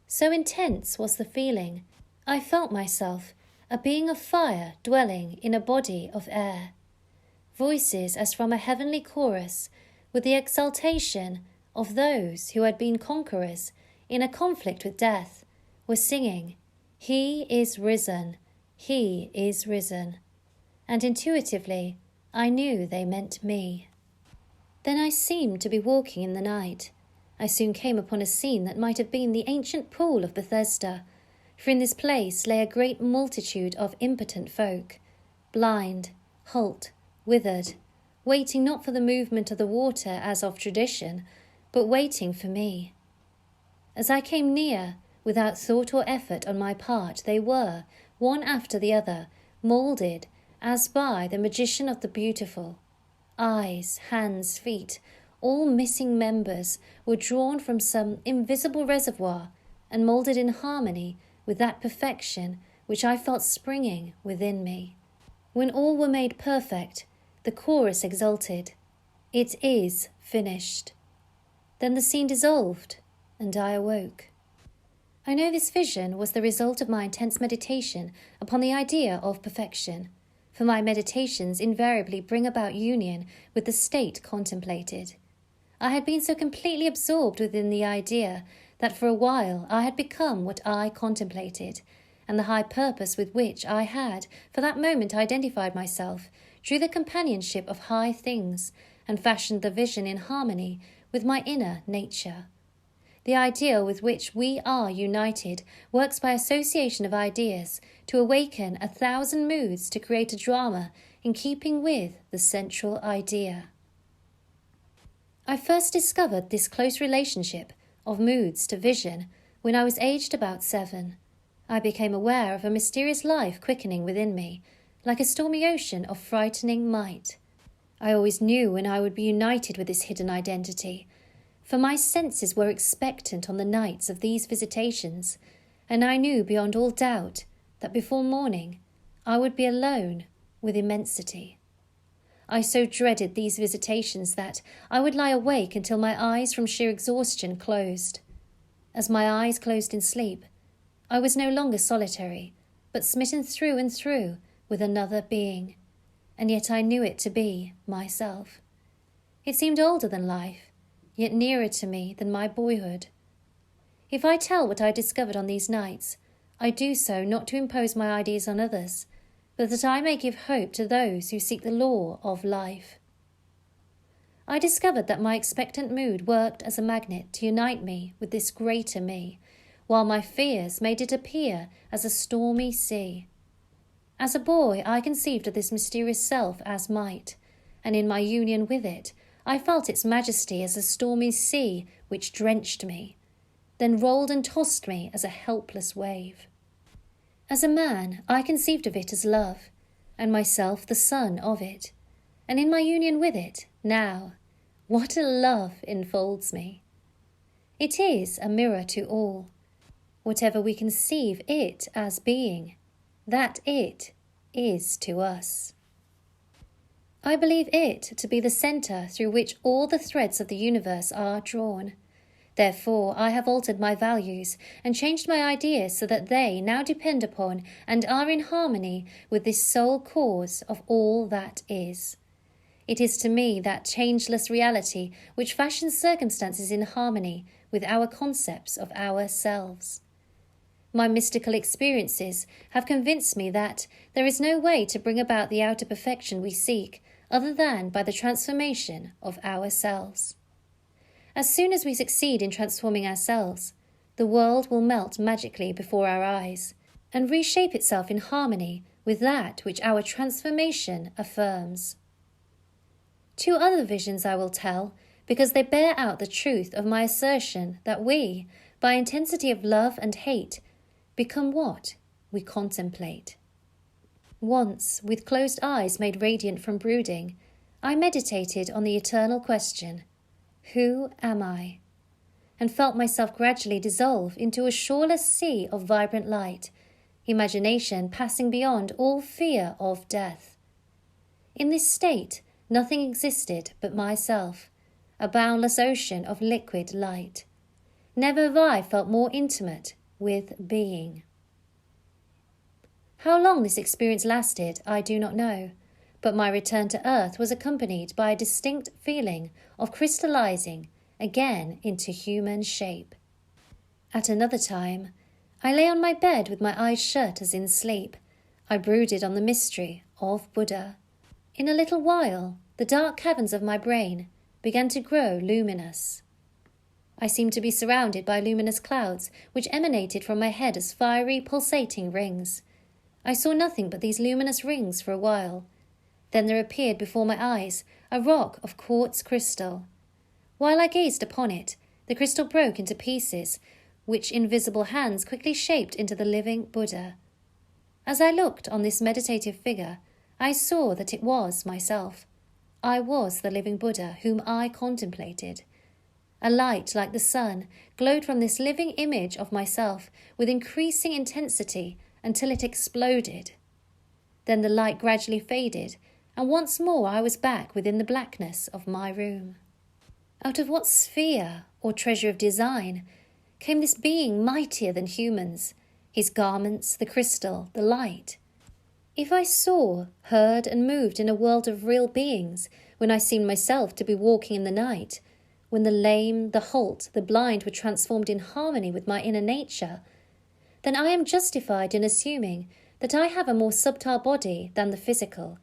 So intense was the feeling, I felt myself a being of fire dwelling in a body of air. Voices as from a heavenly chorus, with the exultation of those who had been conquerors in a conflict with death, were singing, He is risen, He is risen. And intuitively, I knew they meant me. Then I seemed to be walking in the night. I soon came upon a scene that might have been the ancient pool of Bethesda, for in this place lay a great multitude of impotent folk, blind, halt, withered, waiting not for the movement of the water as of tradition, but waiting for me. As I came near, without thought or effort on my part, they were, one after the other, moulded as by the magician of the beautiful. Eyes, hands, feet, all missing members, were drawn from some invisible reservoir and moulded in harmony with that perfection which I felt springing within me. When all were made perfect, the chorus exulted, It is finished. Then the scene dissolved, and I awoke. I know this vision was the result of my intense meditation upon the idea of perfection, for my meditations invariably bring about union with the state contemplated. I had been so completely absorbed within the idea that for a while I had become what I contemplated, and the high purpose with which I had for that moment identified myself drew the companionship of high things and fashioned the vision in harmony with my inner nature. The ideal with which we are united works by association of ideas to awaken 1,000 moods to create a drama in keeping with the central idea. I first discovered this close relationship of moods to vision when I was aged about 7. I became aware of a mysterious life quickening within me, like a stormy ocean of frightening might. I always knew when I would be united with this hidden identity, for my senses were expectant on the nights of these visitations, and I knew beyond all doubt that before morning I would be alone with immensity. I so dreaded these visitations that I would lie awake until my eyes from sheer exhaustion closed. As my eyes closed in sleep, I was no longer solitary, but smitten through and through with another being, and yet I knew it to be myself. It seemed older than life, yet nearer to me than my boyhood. If I tell what I discovered on these nights, I do so not to impose my ideas on others, but that I may give hope to those who seek the law of life. I discovered that my expectant mood worked as a magnet to unite me with this greater me, while my fears made it appear as a stormy sea. As a boy, I conceived of this mysterious self as might, and in my union with it, I felt its majesty as a stormy sea which drenched me, then rolled and tossed me as a helpless wave. As a man, I conceived of it as love, and myself the son of it, and in my union with it, now, what a love enfolds me! It is a mirror to all. Whatever we conceive it as being, that it is to us. I believe it to be the centre through which all the threads of the universe are drawn. Therefore, I have altered my values and changed my ideas so that they now depend upon and are in harmony with this sole cause of all that is. It is to me that changeless reality which fashions circumstances in harmony with our concepts of ourselves. My mystical experiences have convinced me that there is no way to bring about the outer perfection we seek other than by the transformation of ourselves. As soon as we succeed in transforming ourselves, the world will melt magically before our eyes and reshape itself in harmony with that which our transformation affirms. 2 other visions I will tell, because they bear out the truth of my assertion that we, by intensity of love and hate, become what we contemplate. Once, with closed eyes made radiant from brooding, I meditated on the eternal question, who am I? And felt myself gradually dissolve into a shoreless sea of vibrant light, imagination passing beyond all fear of death. In this state, nothing existed but myself, a boundless ocean of liquid light. Never have I felt more intimate with being. How long this experience lasted, I do not know, but my return to earth was accompanied by a distinct feeling of crystallizing again into human shape. At another time, I lay on my bed with my eyes shut as in sleep. I brooded on the mystery of Buddha. In a little while, the dark caverns of my brain began to grow luminous. I seemed to be surrounded by luminous clouds which emanated from my head as fiery, pulsating rings. I saw nothing but these luminous rings for a while. Then there appeared before my eyes a rock of quartz crystal. While I gazed upon it, the crystal broke into pieces, which invisible hands quickly shaped into the living Buddha. As I looked on this meditative figure, I saw that it was myself. I was the living Buddha whom I contemplated. A light like the sun glowed from this living image of myself with increasing intensity until it exploded. Then the light gradually faded, and once more I was back within the blackness of my room. Out of what sphere or treasure of design came this being mightier than humans, his garments, the crystal, the light? If I saw, heard, and moved in a world of real beings, when I seemed myself to be walking in the night, when the lame, the halt, the blind were transformed in harmony with my inner nature, then I am justified in assuming that I have a more subtle body than the physical,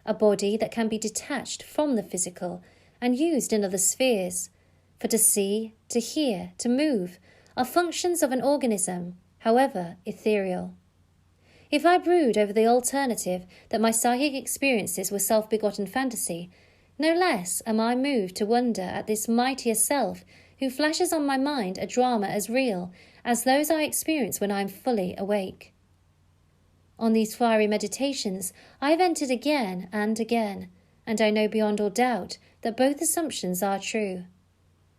a body that can be detached from the physical and used in other spheres, for to see, to hear, to move are functions of an organism, however ethereal. If I brood over the alternative that my psychic experiences were self-begotten fantasy, no less am I moved to wonder at this mightier self who flashes on my mind a drama as real as those I experience when I am fully awake. On these fiery meditations I have entered again and again, and I know beyond all doubt that both assumptions are true.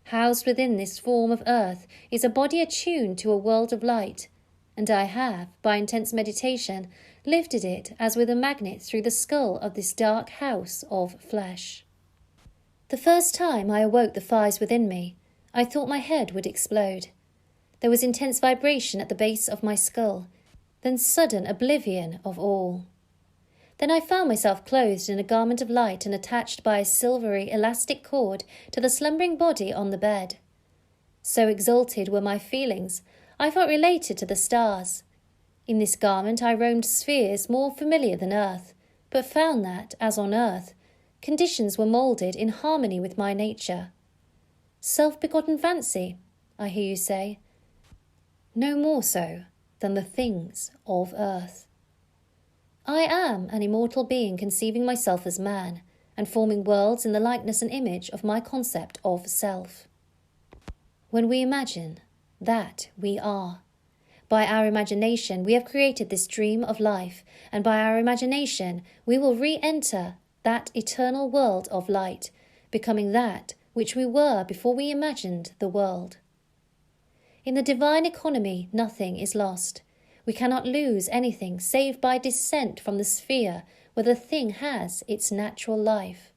Housed within this form of earth is a body attuned to a world of light, and I have, by intense meditation, lifted it as with a magnet through the skull of this dark house of flesh. The first time I awoke the fires within me, I thought my head would explode. There was intense vibration at the base of my skull, then sudden oblivion of all. Then I found myself clothed in a garment of light and attached by a silvery elastic cord to the slumbering body on the bed. So exalted were my feelings, I felt related to the stars. In this garment I roamed spheres more familiar than earth, but found that, as on earth, conditions were moulded in harmony with my nature. Self-begotten fancy, I hear you say. No more so than the things of earth. I am an immortal being conceiving myself as man, and forming worlds in the likeness and image of my concept of self. When we imagine, that we are. By our imagination we have created this dream of life, and by our imagination we will re-enter that eternal world of light, becoming that which we were before we imagined the world. In the divine economy nothing is lost. We cannot lose anything save by descent from the sphere where the thing has its natural life.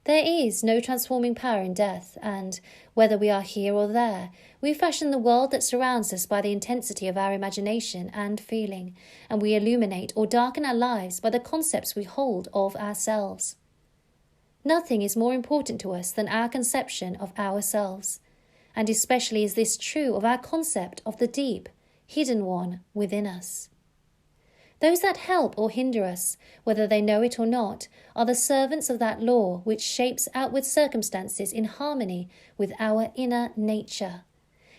There is no transforming power in death, and, whether we are here or there, we fashion the world that surrounds us by the intensity of our imagination and feeling, and we illuminate or darken our lives by the concepts we hold of ourselves. Nothing is more important to us than our conception of ourselves, and especially is this true of our concept of the deep, hidden one within us. Those that help or hinder us, whether they know it or not, are the servants of that law which shapes outward circumstances in harmony with our inner nature.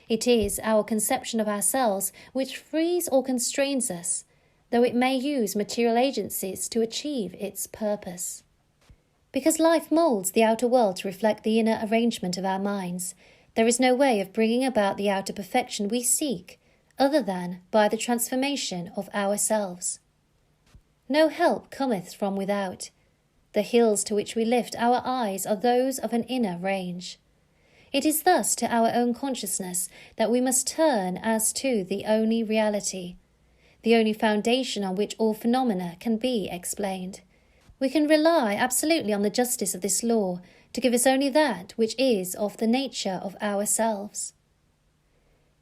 It is our conception of ourselves which frees or constrains us, though it may use material agencies to achieve its purpose. Because life moulds the outer world to reflect the inner arrangement of our minds, there is no way of bringing about the outer perfection we seek, other than by the transformation of ourselves. No help cometh from without. The hills to which we lift our eyes are those of an inner range. It is thus to our own consciousness that we must turn as to the only reality, the only foundation on which all phenomena can be explained. We can rely absolutely on the justice of this law to give us only that which is of the nature of ourselves.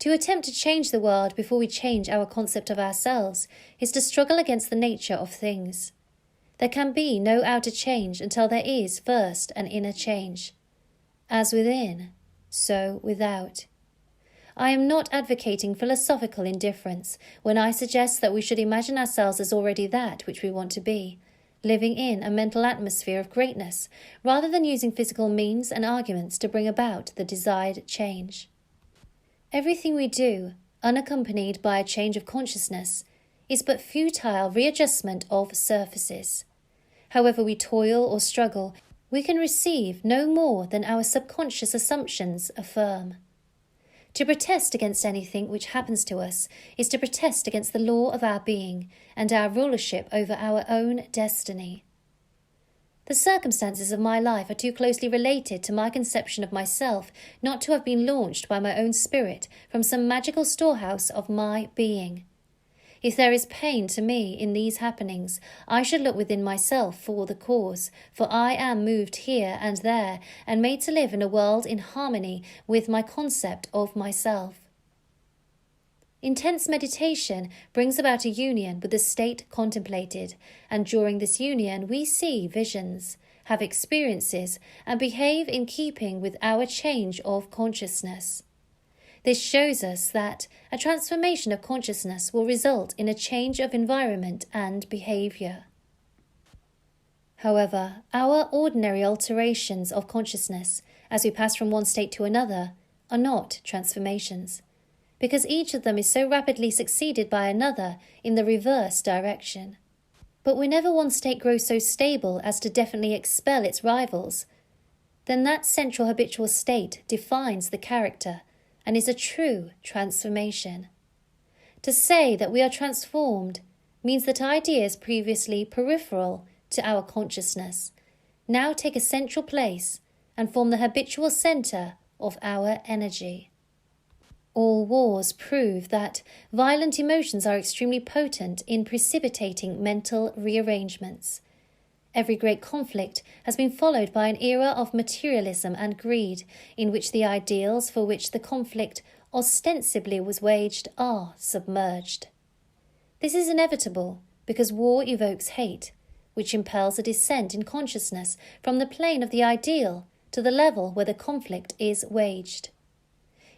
To attempt to change the world before we change our concept of ourselves is to struggle against the nature of things. There can be no outer change until there is first an inner change. As within, so without. I am not advocating philosophical indifference when I suggest that we should imagine ourselves as already that which we want to be, living in a mental atmosphere of greatness, rather than using physical means and arguments to bring about the desired change. Everything we do, unaccompanied by a change of consciousness, is but futile readjustment of surfaces. However we toil or struggle, we can receive no more than our subconscious assumptions affirm. To protest against anything which happens to us is to protest against the law of our being and our rulership over our own destiny. The circumstances of my life are too closely related to my conception of myself not to have been launched by my own spirit from some magical storehouse of my being. If there is pain to me in these happenings, I should look within myself for the cause, for I am moved here and there and made to live in a world in harmony with my concept of myself. Intense meditation brings about a union with the state contemplated, and during this union we see visions, have experiences, and behave in keeping with our change of consciousness. This shows us that a transformation of consciousness will result in a change of environment and behaviour. However, our ordinary alterations of consciousness, as we pass from one state to another, are not transformations, because each of them is so rapidly succeeded by another in the reverse direction. But whenever one state grows so stable as to definitely expel its rivals, then that central habitual state defines the character and is a true transformation. To say that we are transformed means that ideas previously peripheral to our consciousness now take a central place and form the habitual centre of our energy. All wars prove that violent emotions are extremely potent in precipitating mental rearrangements. Every great conflict has been followed by an era of materialism and greed, in which the ideals for which the conflict ostensibly was waged are submerged. This is inevitable because war evokes hate, which impels a descent in consciousness from the plane of the ideal to the level where the conflict is waged.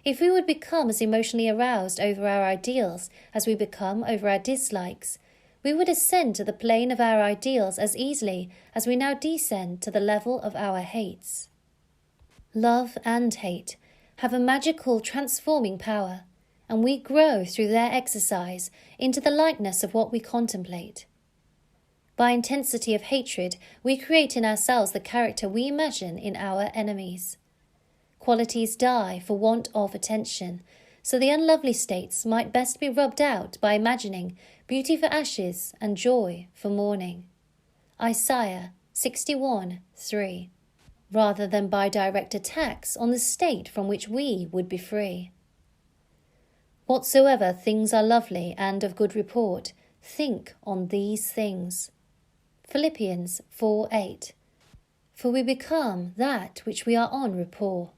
If we would become as emotionally aroused over our ideals as we become over our dislikes, we would ascend to the plane of our ideals as easily as we now descend to the level of our hates. Love and hate have a magical transforming power, and we grow through their exercise into the likeness of what we contemplate. By intensity of hatred, we create in ourselves the character we imagine in our enemies. Qualities die for want of attention, so the unlovely states might best be rubbed out by imagining beauty for ashes and joy for mourning. Isaiah 61:3. Rather than by direct attacks on the state from which we would be free. Whatsoever things are lovely and of good report, think on these things. Philippians 4:8. For we become that which we are on rapport.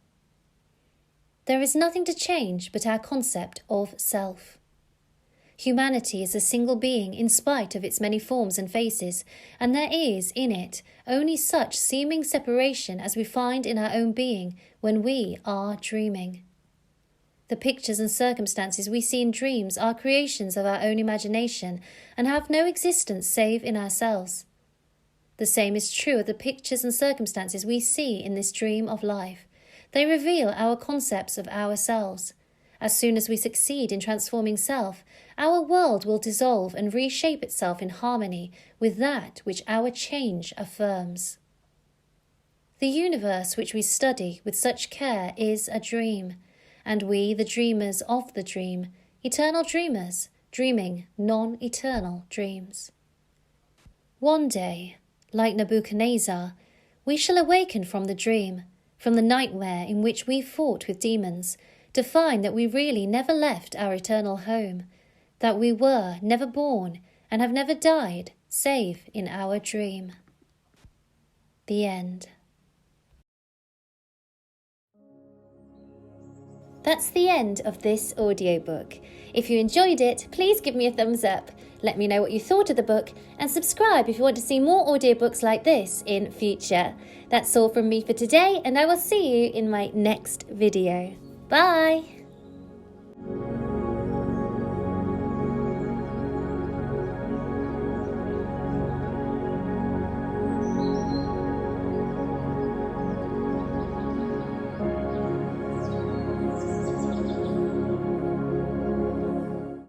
There is nothing to change but our concept of self. Humanity is a single being in spite of its many forms and faces, and there is in it only such seeming separation as we find in our own being when we are dreaming. The pictures and circumstances we see in dreams are creations of our own imagination and have no existence save in ourselves. The same is true of the pictures and circumstances we see in this dream of life. They reveal our concepts of ourselves. As soon as we succeed in transforming self, our world will dissolve and reshape itself in harmony with that which our change affirms. The universe which we study with such care is a dream, and we, the dreamers of the dream, eternal dreamers, dreaming non-eternal dreams. One day, like Nebuchadnezzar, we shall awaken from the dream, from the nightmare in which we fought with demons, to find that we really never left our eternal home, that we were never born and have never died save in our dream. The end. That's the end of this audiobook. If you enjoyed it, please give me a thumbs up. Let me know what you thought of the book and subscribe if you want to see more audiobooks like this in future. That's all from me for today, and I will see you in my next video. Bye!